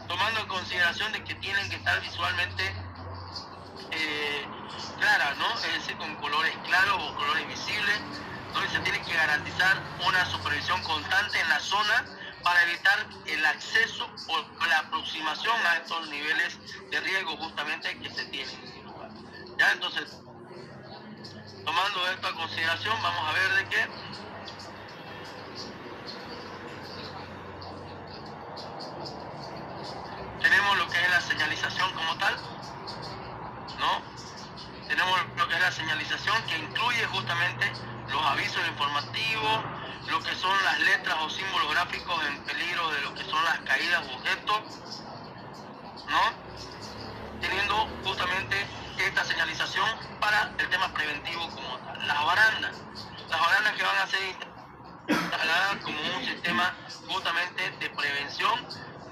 tomando en consideración de que tienen que estar visualmente claras, ¿no? Es decir, con colores claros o colores visibles. Entonces se tiene que garantizar una supervisión constante en la zona para evitar el acceso o la aproximación a estos niveles de riesgo justamente que se tienen en ese lugar. Ya, entonces, tomando esto a consideración, vamos a ver de qué tenemos lo que es la señalización como tal, ¿no? Tenemos lo que es la señalización, que incluye justamente los avisos informativos, lo que son las letras o símbolos gráficos en peligro de lo que son las caídas u objetos, ¿no? Teniendo justamente esta señalización para el tema preventivo como tal. Las barandas que van a ser instaladas como un sistema justamente de prevención,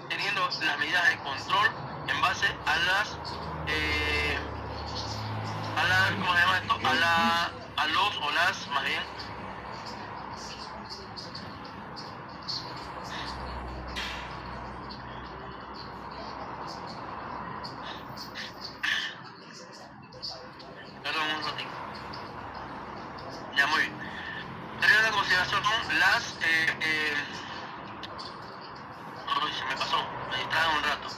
teniendo las medidas de control en base a ¿cómo se llama esto? A los o las, más bien, perdón un ratito, ya muy bien, teniendo en consideración las, uy, se me pasó, me distraje un rato.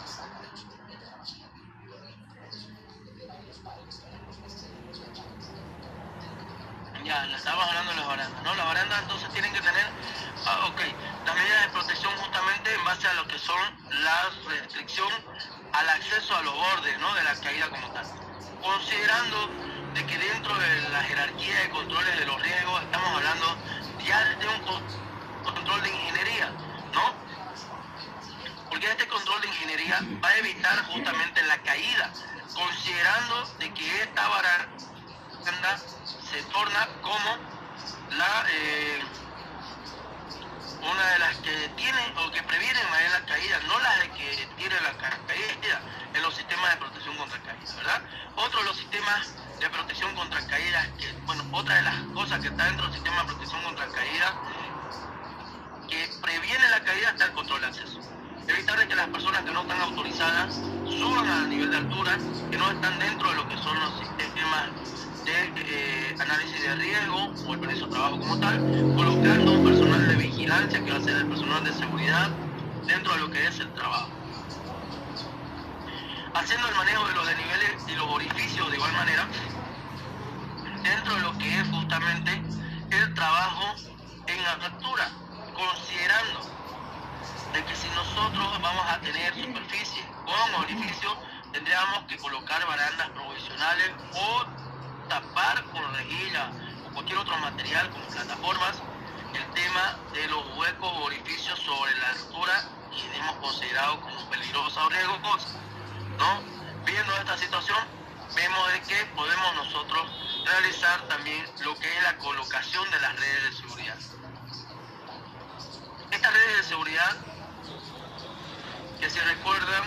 Ya, estábamos hablando de las barandas, ¿no? Las barandas entonces tienen que tener, las medidas de protección justamente en base a lo que son la restricción al acceso a los bordes, ¿no? De la caída como tal. Considerando de que dentro de la jerarquía de controles de los riesgos estamos hablando ya de un control de ingeniería, ¿no? Porque este control de ingeniería va a evitar justamente la caída, considerando de que esta baranda se torna como una de las que tiene o que previenen la caída, no las de que tiene la caída en los sistemas de protección contra caída, ¿verdad? Otro de los sistemas de protección contra caída, otra de las cosas que está dentro del sistema de protección contra caída que previene la caída está el control de acceso. Evitar de que las personas que no están autorizadas suban a nivel de altura, que no están dentro de lo que son los sistemas de análisis de riesgo o el permiso de trabajo como tal, colocando un personal de vigilancia que va a ser el personal de seguridad dentro de lo que es el trabajo. Haciendo el manejo de los desniveles y los orificios de igual manera, dentro de lo que es justamente el trabajo en altura, considerando de que si nosotros vamos a tener superficie con orificios, tendríamos que colocar barandas provisionales o tapar con rejilla o cualquier otro material como plataformas el tema de los huecos o orificios sobre la altura y hemos considerado como peligrosa o riesgosa, ¿no? Viendo esta situación, vemos de que podemos nosotros realizar también lo que es la colocación de las redes de seguridad. Estas redes de seguridad, que si recuerdan,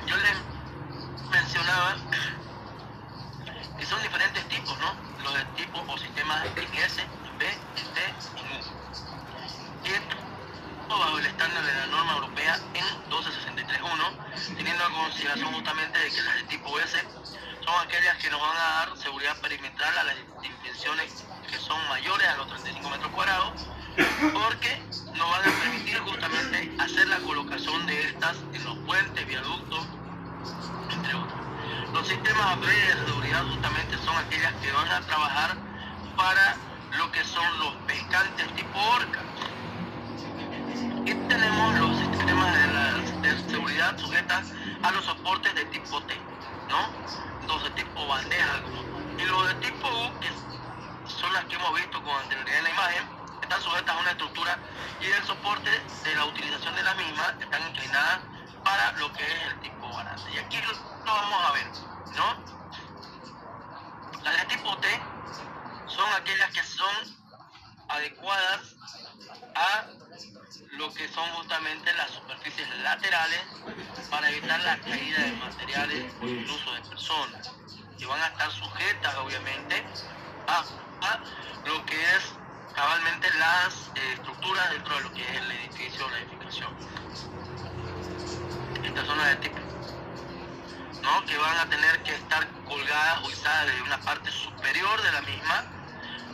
yo les mencionaba que son diferentes tipos, ¿no? Los de tipo o sistemas S, B, T y U. Y esto bajo el estándar de la norma europea en 1263.1, teniendo en consideración justamente de que las de tipo S son aquellas que nos van a dar seguridad perimetral a las dimensiones que son mayores a los 35 metros cuadrados, porque nos van a permitir justamente hacer la colocación de estas en los puentes, viaductos, entre otros. Los sistemas B de seguridad justamente son aquellas que van a trabajar para lo que son los pescantes tipo orca. Y tenemos los sistemas de seguridad sujetas a los soportes de tipo T, ¿no? Entonces tipo bandeja. Y los de tipo U, que son las que hemos visto con anterioridad en la imagen, están sujetas a una estructura y el soporte de la utilización de la misma están inclinadas para lo que es el tipo baranda. Y aquí lo vamos a ver, ¿no? Las de tipo T son aquellas que son adecuadas a lo que son justamente las superficies laterales para evitar la caída de materiales o incluso de personas, que van a estar sujetas obviamente a lo que es cabalmente las estructuras dentro de lo que es el edificio o la edificación. Estas son las de tipo, ¿no? Que van a tener que estar colgadas o izadas de una parte superior de la misma.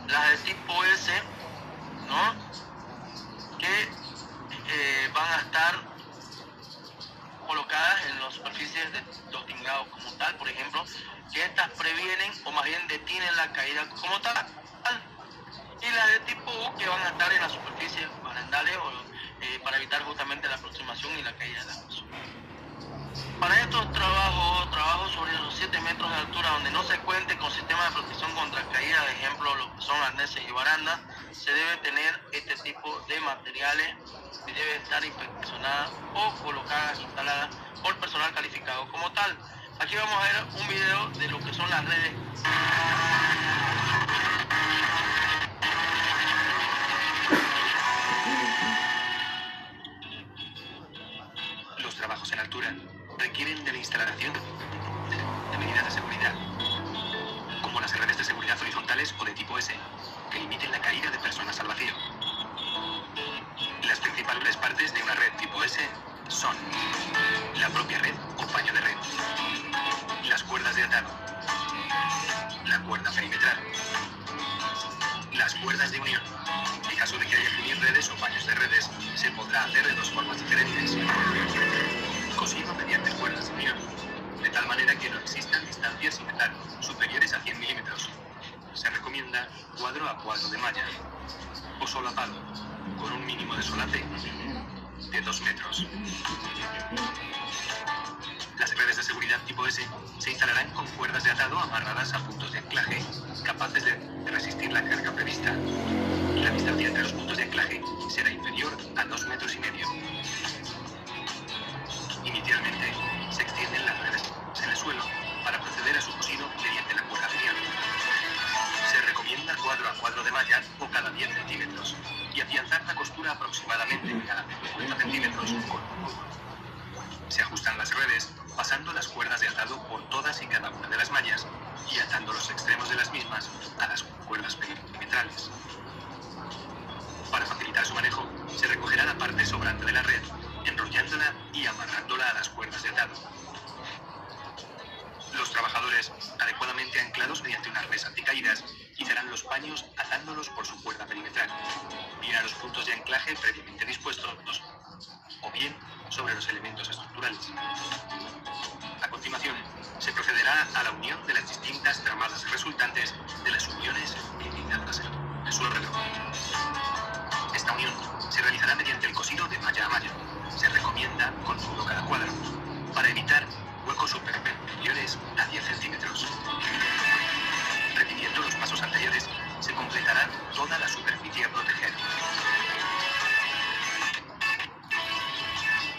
Las de tipo S, ¿no? Que van a estar colocadas en las superficies de los tingados como tal, por ejemplo, que estas previenen o más bien detienen la caída como tal. Y las de tipo U, que van a estar en las superficies barandales para evitar justamente la aproximación y la caída de la persona. Para estos trabajos sobre los 7 metros de altura donde no se cuente con sistema de protección contra caída, de ejemplo lo que son arneses y barandas, se debe tener este tipo de materiales y debe estar inspeccionada o colocadas, instaladas por personal calificado como tal. Aquí vamos a ver un video de lo que son las redes. Los trabajos en altura requieren de la instalación de medidas de seguridad, como las redes de seguridad horizontales o de tipo S, que limiten la caída de personas al vacío. Las principales partes de una red tipo S son la propia red o paño de red, las cuerdas de atado, la cuerda perimetral, las cuerdas de unión. En caso de que haya que unir redes o paños de redes, se podrá hacer de dos formas diferentes. Cosido mediante cuerdas de unión, de tal manera que no existan distancias sin metal superiores a 100 milímetros. Se recomienda cuadro a cuadro de malla, o solapado, con un mínimo de solape de 2 metros. Las redes de seguridad seguridad tipo S se instalarán con cuerdas de atado amarradas a puntos de anclaje capaces de resistir la carga prevista. La distancia entre los puntos de anclaje será inferior a 2,5 metros. Inicialmente, se extienden las redes en el suelo para proceder a su cosido mediante la cuerda lineal. Se recomienda cuadro a cuadro de malla o cada 10 centímetros y afianzar la costura aproximadamente cada 50 centímetros con un nudo. Se ajustan las redes pasando las cuerdas de atado por todas y cada una de las mallas y atando los extremos de las mismas a las cuerdas perimetrales. Para facilitar su manejo, se recogerá la parte sobrante de la red, enrollándola y amarrándola a las cuerdas de atado. Los trabajadores, adecuadamente anclados mediante un arnés anticaídas, izarán los paños atándolos por su cuerda perimetral, bien a los puntos de anclaje previamente dispuestos, o bien sobre los elementos estructurales. A continuación, se procederá a la unión de las distintas tramadas resultantes de las uniones eliminadas en su alrededor. Esta unión se realizará mediante el cosido de malla a malla. Se recomienda con nudo cada cuadro, para evitar huecos superiores a 10 centímetros. Repitiendo los pasos anteriores, se completará toda la superficie a proteger.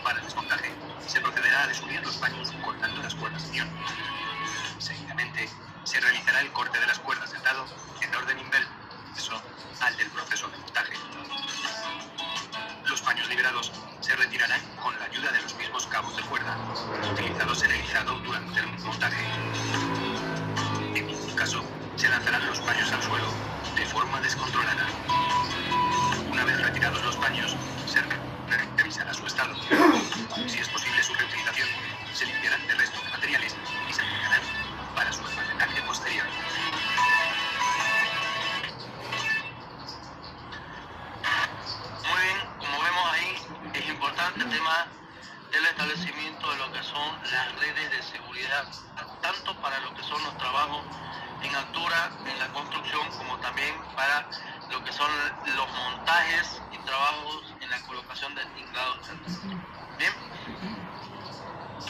Para el desmontaje, se procederá a desunir los paños cortando las cuerdas de unión. Seguidamente, se realizará el corte de las cuerdas de atado en orden inverso al del proceso de montaje. Los paños liberados se retirarán con la ayuda de los mismos cabos de cuerda utilizados en el izado durante el montaje. En ningún caso se lanzarán los paños al suelo de forma descontrolada. Una vez retirados los paños, se revisará su estado. Si es posible su reutilización, se limpiarán de restos de materiales y se aplicarán para su almacenaje posterior. Muy bien, como vemos ahí, es importante el tema del establecimiento de lo que son las redes de seguridad, tanto para lo que son los trabajos en altura, en la construcción, como también para lo que son los montajes y trabajos en la colocación de tinglado. Bien,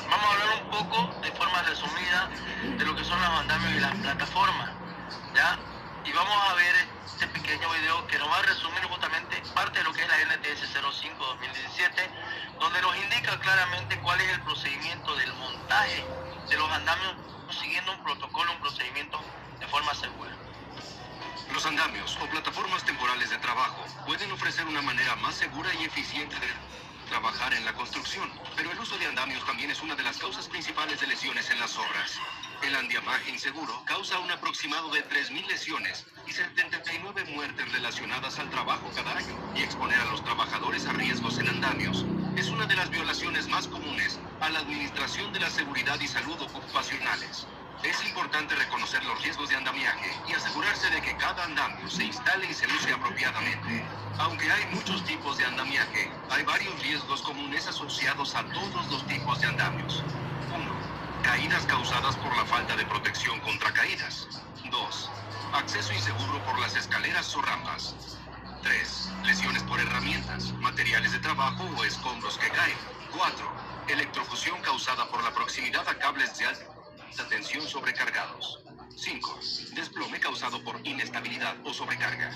vamos a hablar un poco de forma resumida de lo que son los andamios y las plataformas, ¿ya? Y vamos a ver este pequeño video que nos va a resumir justamente parte de lo que es la NTS 05-2017, donde nos indica claramente cuál es el procedimiento del montaje de los andamios siguiendo un protocolo, un procedimiento de forma segura. Los andamios o plataformas temporales de trabajo pueden ofrecer una manera más segura y eficiente de trabajar en la construcción, pero el uso de andamios también es una de las causas principales de lesiones en las obras. El andamiaje inseguro causa un aproximado de 3.000 lesiones y 79 muertes relacionadas al trabajo cada año, y exponer a los trabajadores a riesgos en andamios es una de las violaciones más comunes a la administración de la seguridad y salud ocupacionales. Es importante reconocer los riesgos de andamiaje y asegurarse de que cada andamio se instale y se use apropiadamente. Aunque hay muchos tipos de andamiaje, hay varios riesgos comunes asociados a todos los tipos de andamios. 1. Caídas causadas por la falta de protección contra caídas. 2. Acceso inseguro por las escaleras o rampas. 3. Lesiones por herramientas, materiales de trabajo o escombros que caen. 4. Electrocución causada por la proximidad a cables de alta tensión sobrecargados. 5. Desplome causado por inestabilidad o sobrecarga.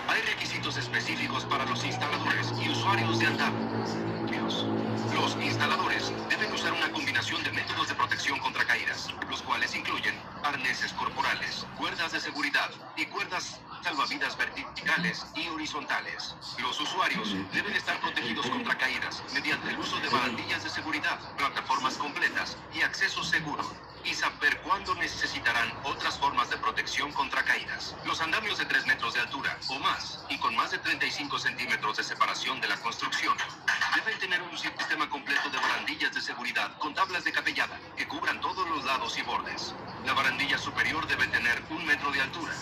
Hay requisitos específicos para los instaladores y usuarios de andamios. Los instaladores deben usar una combinación de métodos de protección contra caídas, los cuales incluyen arneses corporales, cuerdas de seguridad y cuerdas salvavidas verticales y horizontales. Los usuarios deben estar protegidos contra caídas mediante el uso de barandillas de seguridad, plataformas completas y acceso seguro, y saber cuándo necesitarán otras formas de protección contra caídas. Los andamios de 3 metros de altura o más y con más de 35 centímetros de separación de la construcción deben tener un sistema completo de barandillas de seguridad con tablas de capellada que cubran todos los lados y bordes. La barandilla superior debe tener 1 metro de altura.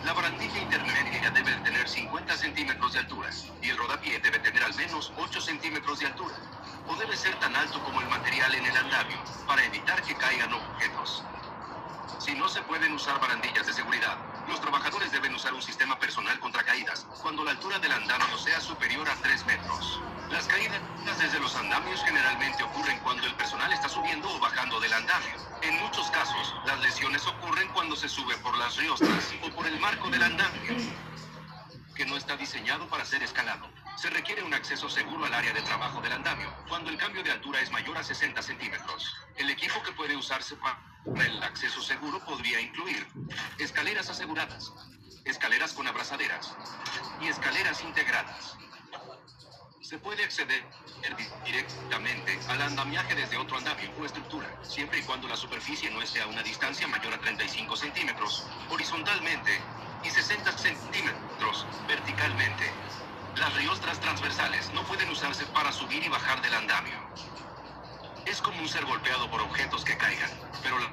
La barandilla intermedia debe tener 50 centímetros de altura y el rodapié debe tener al menos 8 centímetros de altura, o debe ser tan alto como el material en el andamio para evitar que caigan objetos. Si no se pueden usar barandillas de seguridad, Los trabajadores deben usar un sistema personal contra caídas cuando la altura del andamio sea superior a 3 metros. Las caídas desde los andamios generalmente ocurren cuando el personal está subiendo o bajando del andamio. En muchos casos, las lesiones ocurren cuando se sube por las riostras o por el marco del andamio, que no está diseñado para ser escalado. Se requiere un acceso seguro al área de trabajo del andamio cuando el cambio de altura es mayor a 60 centímetros. El equipo que puede usarse para el acceso seguro podría incluir escaleras aseguradas, escaleras con abrazaderas y escaleras integradas. Se puede acceder directamente al andamiaje desde otro andamio o estructura, siempre y cuando la superficie no esté a una distancia mayor a 35 centímetros horizontalmente y 60 centímetros verticalmente. Las riostras transversales no pueden usarse para subir y bajar del andamio. Es común ser golpeado por objetos que caigan, pero la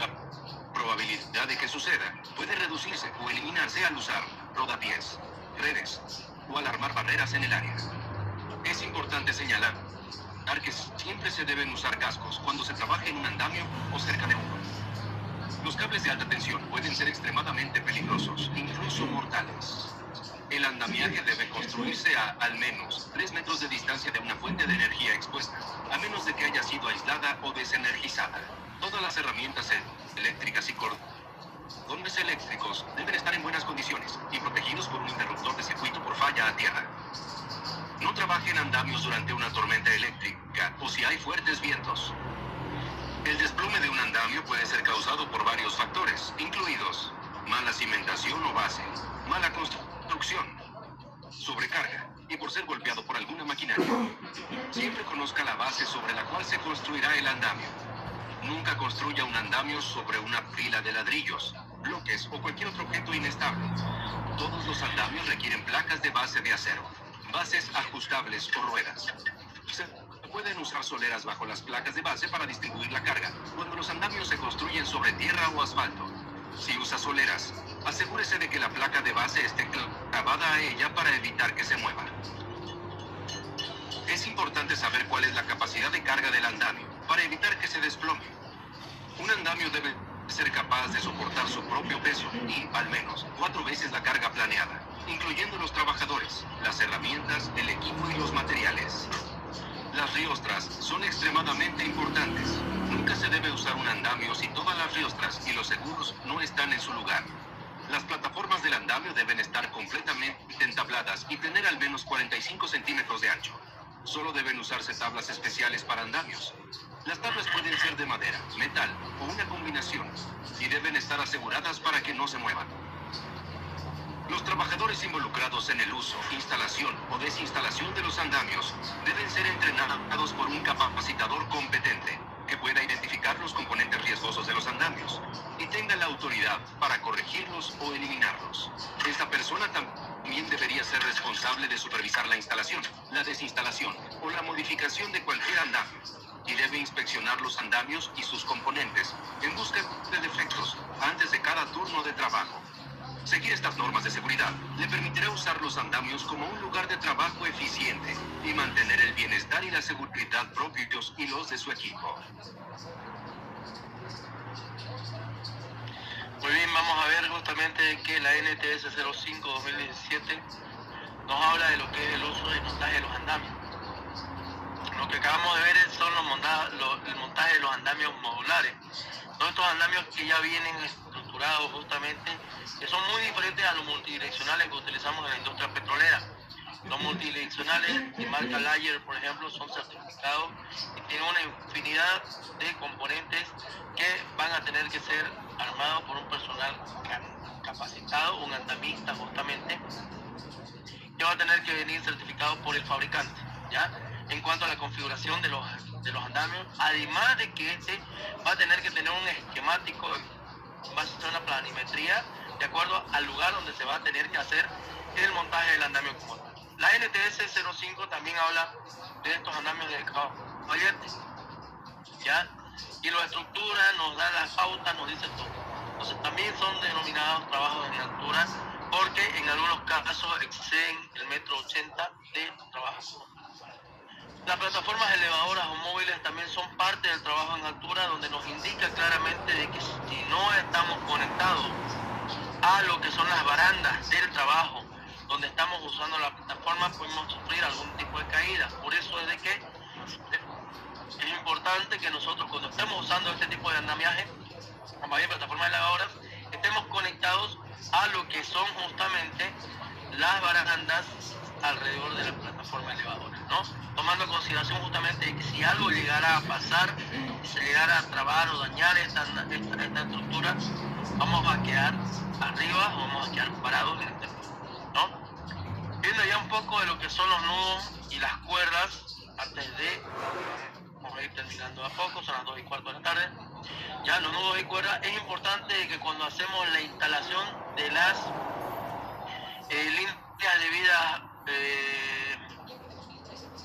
probabilidad de que suceda puede reducirse o eliminarse al usar rodapiés, redes o al armar barreras en el área. Es importante señalar que siempre se deben usar cascos cuando se trabaje en un andamio o cerca de uno. Los cables de alta tensión pueden ser extremadamente peligrosos, incluso mortales. El andamiaje debe construirse a al menos 3 metros de distancia de una fuente de energía expuesta, a menos de que haya sido aislada o desenergizada. Todas las herramientas eléctricas y cordones eléctricos deben estar en buenas condiciones y protegidos por un interruptor de circuito por falla a tierra. No trabaje en andamios durante una tormenta eléctrica o si hay fuertes vientos. El desplome de un andamio puede ser causado por varios factores, incluidos mala cimentación o base, mala construcción, sobrecarga y por ser golpeado por alguna maquinaria. Siempre conozca la base sobre la cual se construirá el andamio. Nunca construya un andamio sobre una pila de ladrillos, bloques o cualquier otro objeto inestable. Todos los andamios requieren placas de base de acero, bases ajustables o ruedas. Se pueden usar soleras bajo las placas de base para distribuir la carga cuando los andamios se construyen sobre tierra o asfalto. Si usa soleras, asegúrese de que la placa de base esté clavada a ella para evitar que se mueva. Es importante saber cuál es la capacidad de carga del andamio para evitar que se desplome. Un andamio debe ser capaz de soportar su propio peso y, al menos, 4 veces la carga planeada, incluyendo los trabajadores, las herramientas, el equipo y los materiales. Las riostras son extremadamente importantes. Nunca se debe usar un andamio si todas las riostras y los seguros no están en su lugar. Las plataformas del andamio deben estar completamente entabladas y tener al menos 45 centímetros de ancho. Solo deben usarse tablas especiales para andamios. Las tablas pueden ser de madera, metal o una combinación y deben estar aseguradas para que no se muevan. Los trabajadores involucrados en el uso, instalación o desinstalación de los andamios deben ser entrenados por un capacitador competente que pueda identificar los componentes riesgosos de los andamios y tenga la autoridad para corregirlos o eliminarlos. Esta persona también debería ser responsable de supervisar la instalación, la desinstalación o la modificación de cualquier andamio y debe inspeccionar los andamios y sus componentes en busca de defectos antes de cada turno de trabajo. Seguir estas normas de seguridad le permitirá usar los andamios como un lugar de trabajo eficiente y mantener el bienestar y la seguridad propios y los de su equipo. Muy bien, vamos a ver justamente que la NTS 05-2017 nos habla de lo que es el uso de montaje de los andamios. Lo que acabamos de ver son el montaje de los andamios modulares. Todos estos andamios que ya vienen estructurados justamente, que son muy diferentes a los multidireccionales que utilizamos en la industria petrolera. Los multidireccionales de marca Layer, por ejemplo, son certificados y tienen una infinidad de componentes que van a tener que ser armados por un personal capacitado, un andamista justamente, que va a tener que venir certificado por el fabricante, ¿ya? En cuanto a la configuración de los andamios, además de que este va a tener que tener un esquemático, va a ser una planimetría de acuerdo al lugar donde se va a tener que hacer el montaje del andamio como tal. La NTS 05 también habla de estos andamios de caballete, ¿ya? Y lo estructura, nos da las pautas, nos dice todo. Entonces también son denominados trabajos en altura porque en algunos casos exceden el 1,80 m de trabajo. Las plataformas elevadoras o móviles también son parte del trabajo en altura, donde nos indica claramente de que si no estamos conectados a lo que son las barandas del trabajo, donde estamos usando la plataforma, podemos sufrir algún tipo de caída. Por eso es de que es importante que nosotros, cuando estemos usando este tipo de andamiaje, como hay plataformas elevadoras, estemos conectados a lo que son justamente las barandas alrededor de la plataforma elevadora, ¿no? Tomando en consideración justamente que si algo llegara a pasar, si se llegara a trabar o dañar esta estructura, vamos a quedar arriba o vamos a quedar parados en este punto, ¿no? Viendo ya un poco de lo que son los nudos y las cuerdas, antes de, vamos a ir terminando a poco, son las 2:15 de la tarde, ya los nudos y cuerdas, es importante que cuando hacemos la instalación de las líneas de vida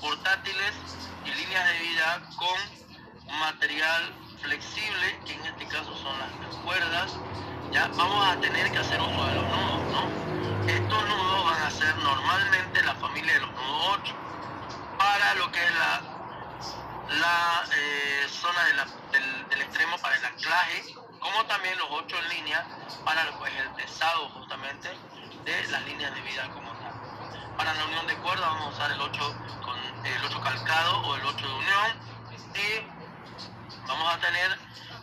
portátiles y líneas de vida con material flexible, que en este caso son las cuerdas, ya vamos a tener que hacer uso de los nudos, ¿no? Estos nudos van a ser normalmente la familia de los nudos 8 para lo que es la zona del extremo para el anclaje, como también los 8 en línea para lo que es el pesado justamente de las líneas de vida como tal. Para la unión de cuerda vamos a usar el 8 con el 8 calcado o el 8 de unión, y vamos a tener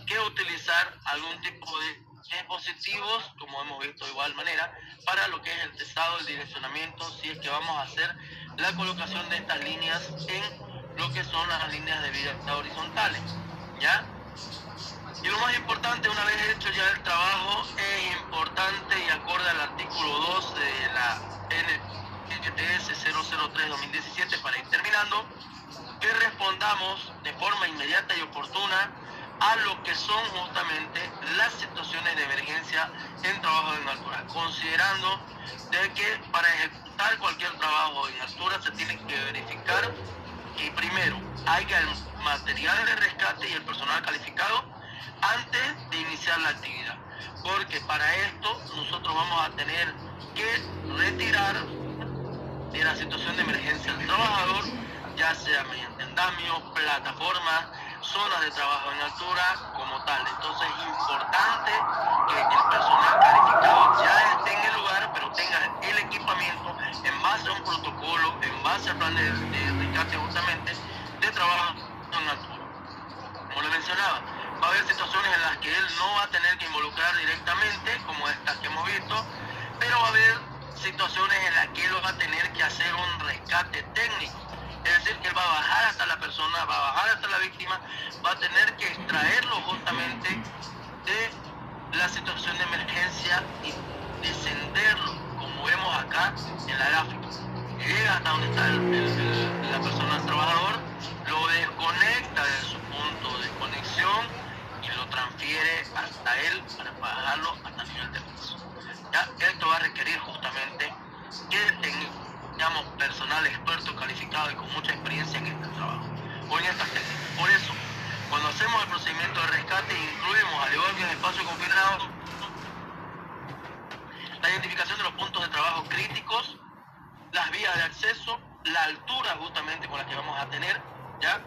que utilizar algún tipo de dispositivos, como hemos visto de igual manera, para lo que es el pesado, el direccionamiento, si es que vamos a hacer la colocación de estas líneas en lo que son las líneas de vida horizontales, ¿ya? Y lo más importante, una vez hecho ya el trabajo, es importante y acorde al artículo 2 de la NTS 003-2017, para ir terminando, que respondamos de forma inmediata y oportuna a lo que son justamente las situaciones de emergencia en trabajo en altura, considerando de que para ejecutar cualquier trabajo en altura se tiene que verificar que primero haya el material de rescate y el personal calificado antes de iniciar la actividad, porque para esto nosotros vamos a tener que retirar de la situación de emergencia al trabajador, ya sea mediante andamios, plataformas, zonas de trabajo en altura como tal. Entonces es importante que el personal calificado ya esté en el lugar, pero tenga el equipamiento en base a un protocolo, en base al plan de rescate justamente de trabajo en altura. Como le mencionaba, va a haber situaciones en las que él no va a tener que involucrar directamente, como estas que hemos visto, pero va a haber situaciones en las que él va a tener que hacer un rescate técnico. Es decir, que él va a bajar hasta la persona, va a bajar hasta la víctima, va a tener que extraerlo justamente de la situación de emergencia y descenderlo, como vemos acá en la gráfica. Llega hasta donde está la persona, el trabajador, lo desconecta de su punto de conexión y lo transfiere hasta él para bajarlo hasta el nivel del piso. Ya, esto va a requerir justamente que tengamos personal experto, calificado y con mucha experiencia en este trabajo o en estas técnicas. Por eso, cuando hacemos el procedimiento de rescate, incluimos, al igual que en espacio confinado, la identificación de los puntos de trabajo críticos, las vías de acceso, la altura justamente con la que vamos a tener, ¿ya?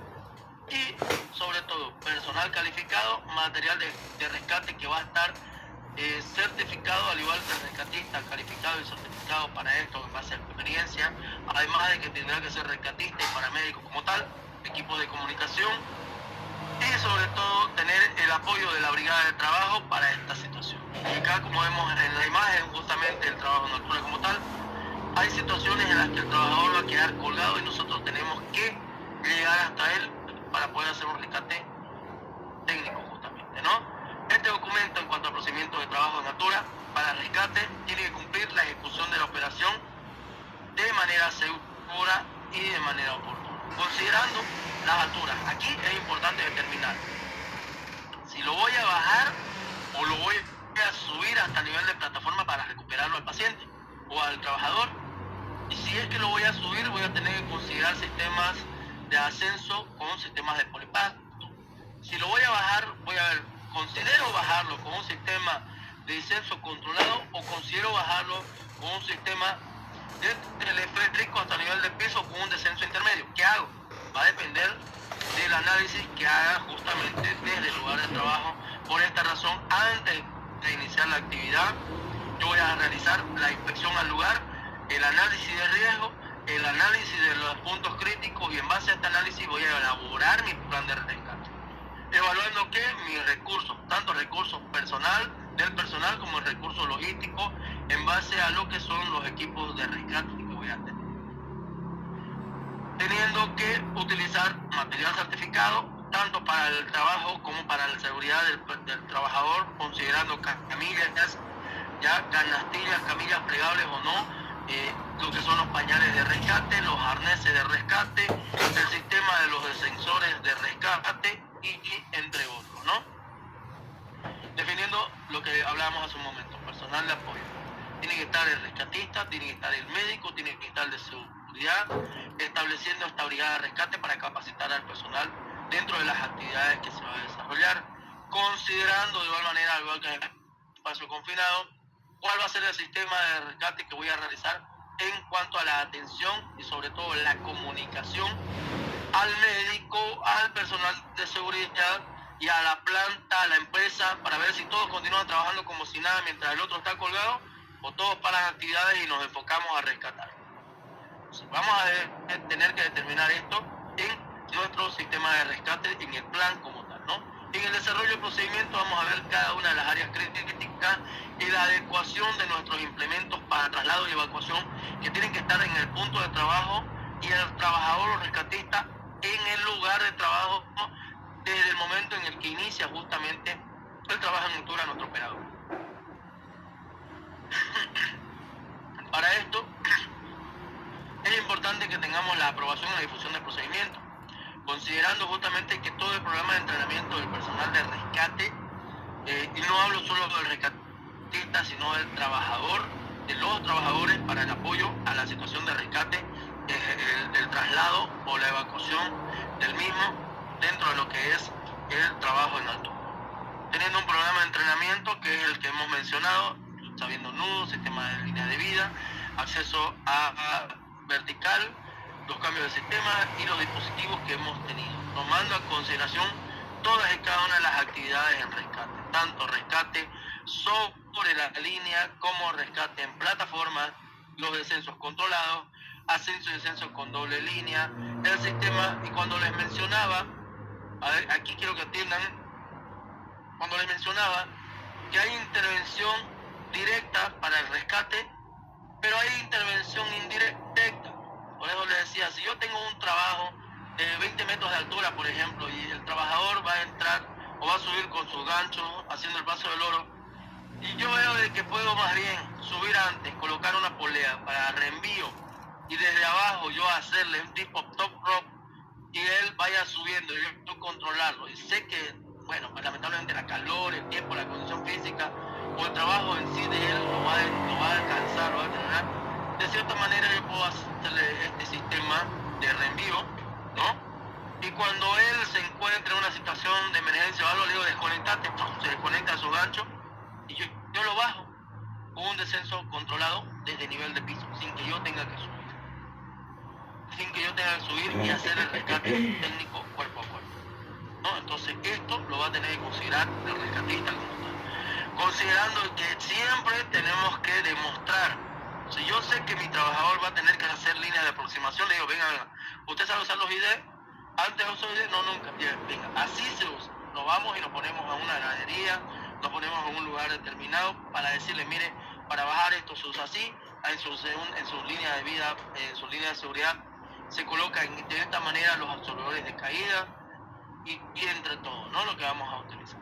Y sobre todo, personal calificado, material de rescate que va a estar certificado, al igual que el rescatista calificado y certificado para esto en base a experiencia, además de que tendrá que ser rescatista y paramédico como tal, equipos de comunicación, y sobre todo tener el apoyo de la brigada de trabajo para esta situación. Y acá, como vemos en la imagen, justamente el trabajo en altura como tal, hay situaciones en las que el trabajador va a quedar colgado y nosotros tenemos que llegar hasta él para poder hacer un rescate técnico justamente, ¿no? Este documento, en cuanto al procedimiento de trabajo en altura para rescate, tiene que cumplir la ejecución de la operación de manera segura y de manera oportuna, considerando las alturas. Aquí es importante determinar si lo voy a bajar o lo voy a subir hasta el nivel de plataforma para recuperarlo al paciente o al trabajador. Y si es que lo voy a subir, voy a tener que considerar sistemas de ascenso con sistemas de polipacto. Si lo voy a bajar, considero bajarlo con un sistema de descenso controlado o considero bajarlo con un sistema de teleférico hasta el nivel de piso con un descenso intermedio. ¿Qué hago? Va a depender del análisis que haga justamente desde el lugar de trabajo. Por esta razón, antes de iniciar la actividad, yo voy a realizar la inspección al lugar, el análisis de riesgo, el análisis de los puntos críticos, y en base a este análisis voy a elaborar mi plan de rescate, evaluando que mis recursos, tanto recursos del personal como el recurso logístico, en base a lo que son los equipos de rescate que voy a tener. Teniendo que utilizar material certificado, tanto para el trabajo como para la seguridad del trabajador, considerando camillas, ya canastillas, camillas plegables o no, lo que son los pañales de rescate, los arneses de rescate, el sistema de los descensores de rescate y entre otros, ¿no? Definiendo lo que hablábamos hace un momento, personal de apoyo. Tiene que estar el rescatista, tiene que estar el médico, tiene que estar el de seguridad, estableciendo esta brigada de rescate para capacitar al personal dentro de las actividades que se va a desarrollar, considerando de igual manera, al igual que en el espacio confinado, cuál va a ser el sistema de rescate que voy a realizar en cuanto a la atención y sobre todo la comunicación al médico, al personal de seguridad y a la planta, a la empresa, para ver si todos continúan trabajando como si nada mientras el otro está colgado, o todos paran actividades y nos enfocamos a rescatar. Entonces, vamos a tener que determinar esto en nuestro sistema de rescate, en el plan como tal, ¿no? En el desarrollo del procedimiento vamos a ver cada una de las áreas críticas y la adecuación de nuestros implementos para traslado y evacuación, que tienen que estar en el punto de trabajo, y el trabajador o rescatista en el lugar de trabajo desde el momento en el que inicia justamente el trabajo en altura de nuestro operador. Para esto es importante que tengamos la aprobación y la difusión del procedimiento, considerando justamente que todo el programa de entrenamiento del personal de rescate, y no hablo solo del rescatista, sino del trabajador, de los trabajadores, para el apoyo a la situación de rescate, el traslado o la evacuación del mismo dentro de lo que es el trabajo en altura. Teniendo un programa de entrenamiento que es el que hemos mencionado, sabiendo nudos, sistema de línea de vida, acceso a vertical, los cambios de sistema y los dispositivos que hemos tenido, tomando a consideración todas y cada una de las actividades en rescate, tanto rescate sobre la línea como rescate en plataformas, los descensos controlados, ascenso y descenso con doble línea, el sistema. Y cuando les mencionaba, a ver, aquí quiero que atiendan, cuando les mencionaba que hay intervención directa para el rescate, pero hay intervención indirecta. Por eso les decía, si yo tengo un trabajo de 20 metros de altura, por ejemplo, y el trabajador va a entrar o va a subir con sus ganchos haciendo el paso del oro, y yo veo de que puedo más bien subir antes, colocar una polea para reenvío, y desde abajo yo hacerle un tipo top rope y él vaya subiendo y yo controlarlo, y sé que, bueno, lamentablemente la calor, el tiempo, la condición física o el trabajo en sí de él lo va a alcanzar, lo va a terminar, de cierta manera yo puedo hacerle este sistema de reenvío, ¿no? Y cuando él se encuentra en una situación de emergencia o algo, le digo desconectate, se desconecta a su gancho y yo lo bajo con un descenso controlado desde nivel de piso, sin que yo tenga que subir y hacer el rescate técnico cuerpo a cuerpo, ¿no? Entonces esto lo va a tener que considerar el rescatista como tal, considerando que siempre tenemos que demostrar. Si yo sé que mi trabajador va a tener que hacer líneas de aproximación, le digo, venga, ¿usted sabe usar los ID? Antes de usar ID, no, nunca. Bien, venga, así se usa. Nos vamos y nos ponemos a una gradería, nos ponemos en un lugar determinado para decirle, mire, para bajar esto se usa así, en sus líneas de vida, en sus líneas de seguridad, se colocan de esta manera los absorbedores de caída y entre todo, ¿no? Lo que vamos a utilizar.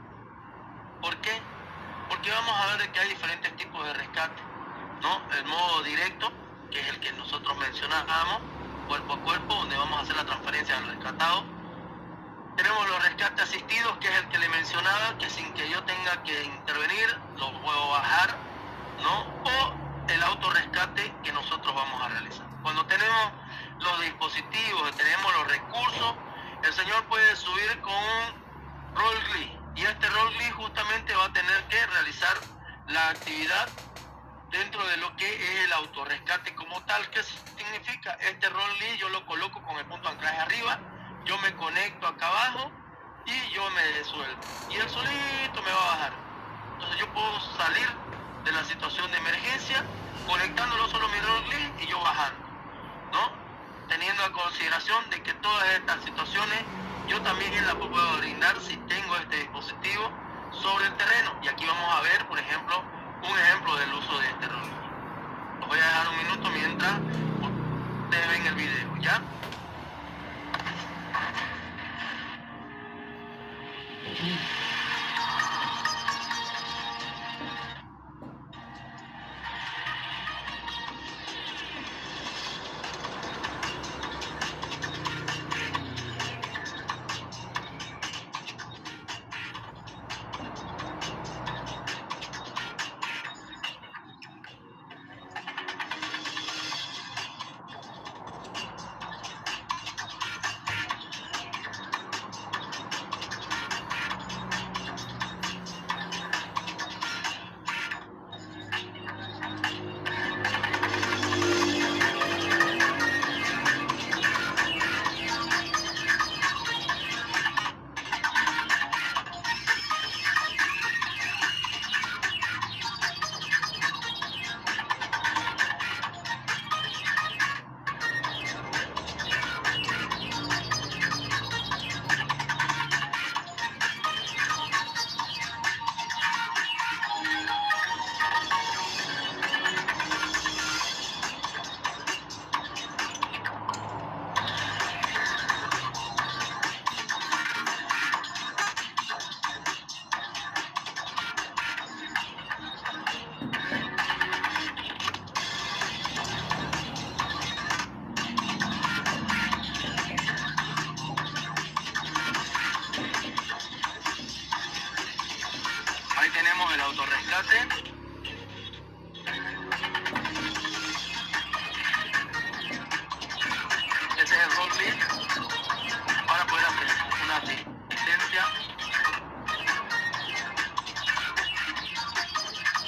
¿Por qué? Porque vamos a ver que hay diferentes tipos de rescate, ¿no? El modo directo, que es el que nosotros mencionábamos, cuerpo a cuerpo, donde vamos a hacer la transferencia del rescatado. Tenemos los rescates asistidos, que es el que le mencionaba, que sin que yo tenga que intervenir, lo puedo bajar, ¿no? O el autorrescate que nosotros vamos a realizar. Cuando tenemos los dispositivos, tenemos los recursos, el señor puede subir con un roll glide, y este roll glide justamente va a tener que realizar la actividad dentro de lo que es el autorrescate como tal. ¿Qué significa? Este roll glide yo lo coloco con el punto de anclaje arriba, yo me conecto acá abajo y yo me suelto, y él solito me va a bajar. Entonces yo puedo salir de la situación de emergencia, conectándolo solo mi Rolling y yo bajando, ¿no? Teniendo a consideración de que todas estas situaciones yo también las puedo brindar si tengo este dispositivo sobre el terreno. Y aquí vamos a ver, por ejemplo, un ejemplo del uso de este Rolling. Los voy a dejar un minuto mientras ustedes ven el video, ¿ya? Ahí tenemos el autorrescate. Ese es el Rolling para poder hacer una asistencia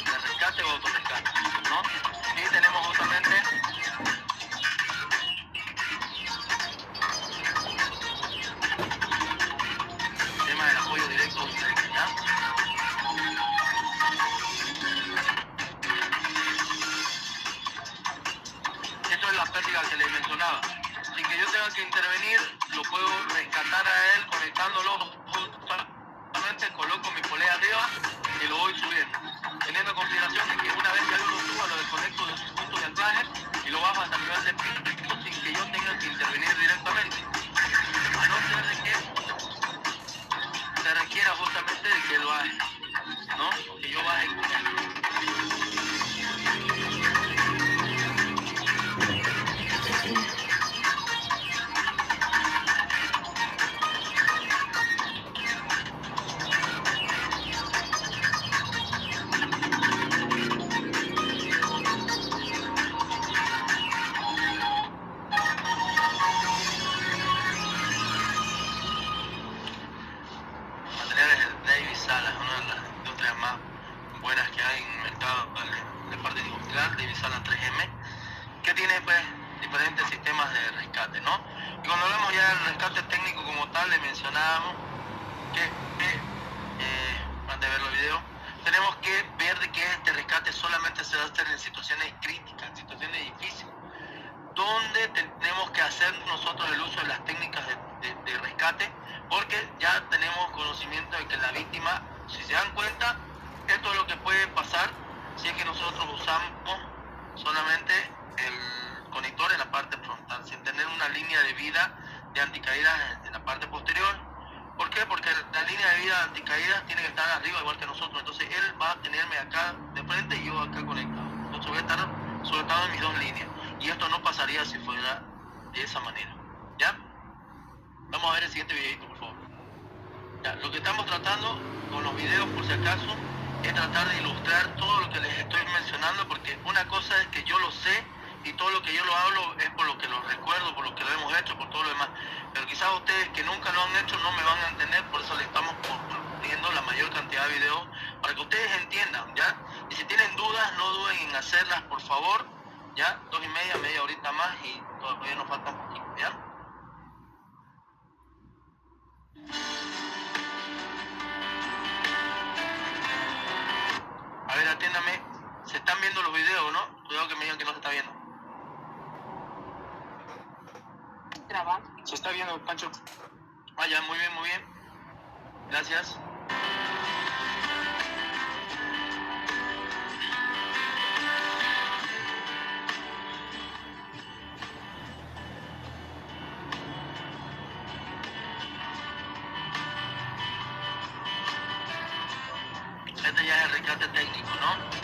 de rescate o autorrescate, ¿no? Y tenemos justamente el tema del apoyo directo, ¿ya? Esto es la pérdida que les mencionaba. Sin que yo tenga que intervenir, lo puedo rescatar a él conectándolo justamente, coloco mi polea arriba y lo voy subiendo. Teniendo en consideración de que una vez que yo lo suba, lo desconecto de su punto de anclaje y lo bajo hasta el nivel del piso sin que yo tenga que intervenir directamente. A no ser de que se requiera justamente de que lo haga, ¿no? Que yo baje con él. Materiales de Davis Salas, una de las industrias más buenas que hay en el mercado de parte industrial, Davis Salas 3M, que tiene pues diferentes sistemas de rescate, ¿no? Y cuando hablamos ya del rescate técnico como tal, le mencionábamos que antes de ver los videos, tenemos que ver de que este rescate solamente se va a hacer en situaciones críticas, en situaciones difíciles, donde tenemos que hacer nosotros el uso de las técnicas de rescate, porque ya tenemos conocimiento de que la víctima, si se dan cuenta, esto es lo que puede pasar si es que nosotros usamos solamente el conector en la parte frontal, sin tener una línea de vida de anticaídas en la parte posterior. ¿Por qué? Porque la línea de vida de anticaídas tiene que estar arriba igual que nosotros, entonces él va a tenerme acá de frente y yo acá conectado. Entonces voy a estar sujetado en mis dos líneas, y esto no pasaría si fuera de esa manera, ¿ya? Vamos a ver el siguiente videito, por favor. Ya, lo que estamos tratando con los videos, por si acaso, es tratar de ilustrar todo lo que les estoy mencionando, porque una cosa es que yo lo sé y todo lo que yo lo hablo es por lo que lo recuerdo, por lo que lo hemos hecho, por todo lo demás. Pero quizás ustedes que nunca lo han hecho no me van a entender, por eso les estamos poniendo la mayor cantidad de videos para que ustedes entiendan, ¿ya? Y si tienen dudas, no duden en hacerlas, por favor, ¿ya? 2:30, media horita más y todavía nos falta un poquito, ¿ya? A ver, atiéndame. Se están viendo los videos, ¿no? Cuidado que me digan que no se está viendo. Se está viendo, Pancho. Ah, ya, muy bien, muy bien. Gracias. Este ya es el rescate técnico, ¿no?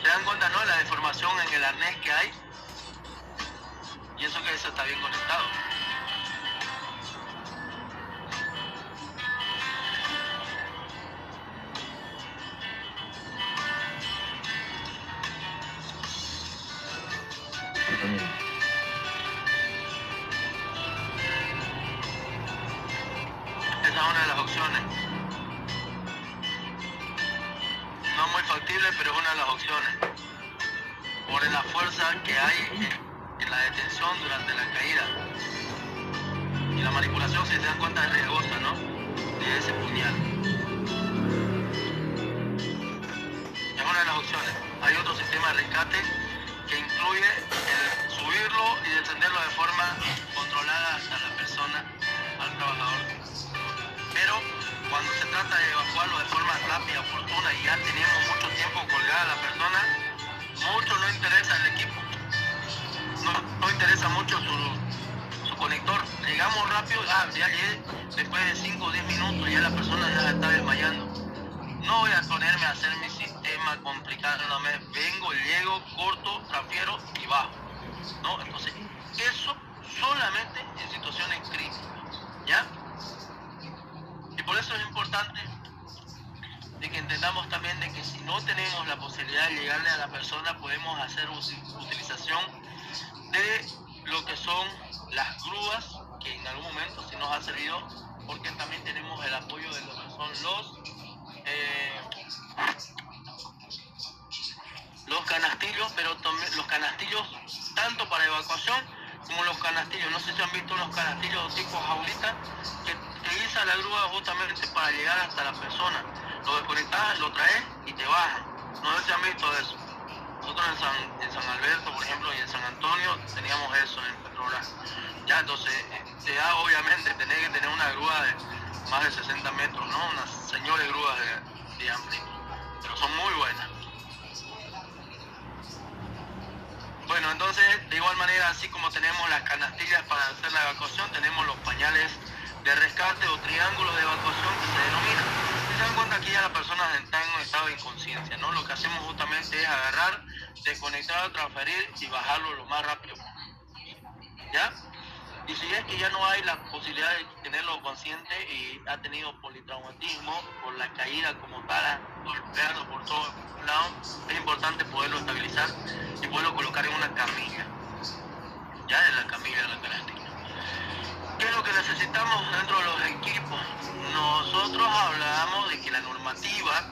¿Se dan cuenta, no? La deformación en el arnés que hay. Y eso que eso está bien conectado. Esa es una de las opciones. No es muy factible, pero es una de las opciones. Por la fuerza que hay en la detención durante la caída. Y la manipulación, si se dan cuenta, es riesgosa, ¿no? De ese puñal. Es una de las opciones. Hay otro sistema de rescate que incluye el subirlo y descenderlo de forma controlada hasta la persona, al trabajador. Pero cuando se trata de evacuarlo de forma rápida y oportuna y ya tenemos mucho tiempo colgada a la persona, mucho no interesa el equipo, no interesa mucho su conector. Llegamos rápido, ya llegué, después de 5 o 10 minutos ya la persona ya está desmayando. No voy a ponerme a hacer mi sistema complicándome, vengo, llego, corto, transfiero y bajo, ¿no? Entonces, eso solamente en situaciones críticas, ¿ya? Y por eso es importante de que entendamos también de que si no tenemos la posibilidad de llegarle a la persona, podemos hacer utilización de lo que son las grúas, que en algún momento sí nos ha servido, porque también tenemos el apoyo de lo que son los canastillos, pero también los canastillos tanto para evacuación como los canastillos. No sé si han visto unos canastillos tipo jaulita que utiliza la grúa justamente para llegar hasta la persona. Lo desconectas, lo traes y te bajas. No sé si han visto eso. Nosotros en San Alberto, por ejemplo, y en San Antonio teníamos eso en Petrobras. Ya, entonces, ya obviamente tenés que tener una grúa de más de 60 metros, ¿no? Unas señores grúas de diámetro, pero son muy buenas. Bueno, entonces, de igual manera, así como tenemos las canastillas para hacer la evacuación, tenemos los pañales de rescate o triángulos de evacuación que se denominan. Si se dan cuenta, aquí ya la persona está en un estado de inconsciencia, ¿no? Lo que hacemos justamente es agarrar, desconectar, transferir y bajarlo lo más rápido, ¿ya? Y si es que ya no hay la posibilidad de tenerlo consciente y ha tenido politraumatismo por la caída como tal, golpeado por todos lados, es importante poderlo estabilizar y poderlo colocar en una camilla, ya en la camilla de la canastilla. ¿Qué es lo que necesitamos dentro de los equipos? Nosotros hablamos de que la normativa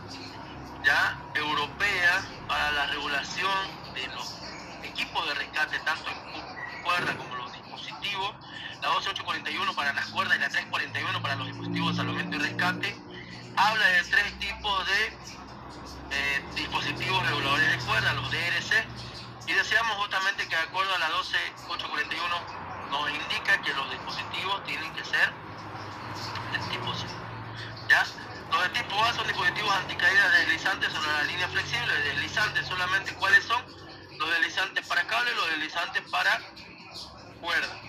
ya europea para la regulación de los equipos de rescate, tanto en cuerda como los dispositivos, la 12841 para las cuerdas y la 341 para los dispositivos de salvamento y rescate, habla de 3 tipos de dispositivos reguladores de cuerda, los DRC, y deseamos justamente que de acuerdo a la 12841 nos indica que los dispositivos tienen que ser de tipo C, ¿ya? Los de tipo A son dispositivos anticaídas deslizantes sobre la línea flexible. Deslizantes solamente, ¿cuáles son? Los deslizantes para cable y los deslizantes para cuerda.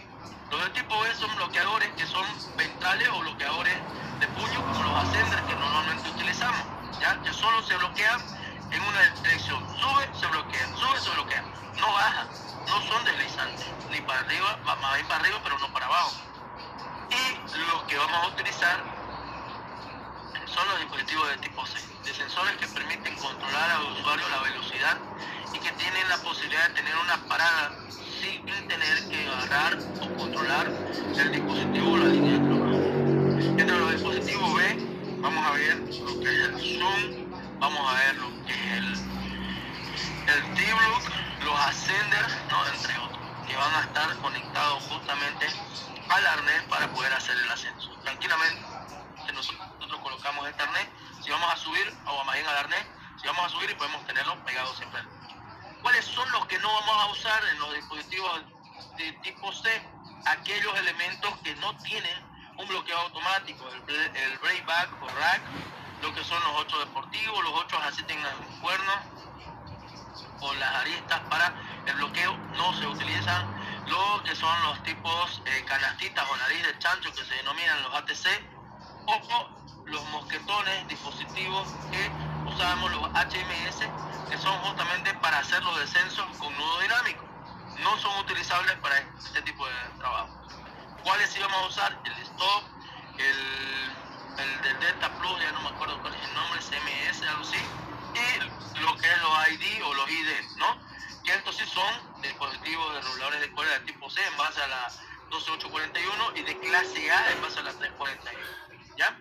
Los de tipo B son bloqueadores que son ventrales o bloqueadores de puño, como los ascenders que normalmente utilizamos, ¿ya? Que solo se bloquean en una dirección. Sube, se bloquea, sube, se bloquea. No baja, no son deslizantes, ni para arriba, más bien para arriba, pero no para abajo. Y los que vamos a utilizar son los dispositivos de tipo C, de sensores que permiten controlar al usuario la velocidad y que tienen la posibilidad de tener una parada sin tener que agarrar o controlar el dispositivo o la línea de trabajo. Entre los dispositivos B, vamos a ver lo que es el Zoom, vamos a ver lo que es el T-Block, los Ascenders, ¿no? Entre otros, que van a estar conectados justamente al arnés para poder hacer el ascenso. Tranquilamente, nosotros colocamos Ethernet, si vamos a subir, o más bien al arnés, si vamos a subir y podemos tenerlo pegado siempre. ¿Cuáles son los que no vamos a usar en los dispositivos de tipo C? Aquellos elementos que no tienen un bloqueo automático, el breakback o rack, lo que son los 8 deportivos, los 8 así tengan cuernos, o las aristas para el bloqueo no se utilizan. Lo que son los tipos canastitas o nariz de chancho, que se denominan los ATC, o los mosquetones, dispositivos que usábamos, los HMS, que son justamente para hacer los descensos con nudo dinámico. No son utilizables para este tipo de trabajo. ¿Cuáles íbamos a usar? El stop, el del Delta Plus, ya no me acuerdo cuál es el nombre, CMS, algo así, y lo que es los ID o los ID, ¿no? Que estos sí son dispositivos de reguladores de cuerda de tipo C en base a la 12841 y de clase A en base a la 341, ¿ya?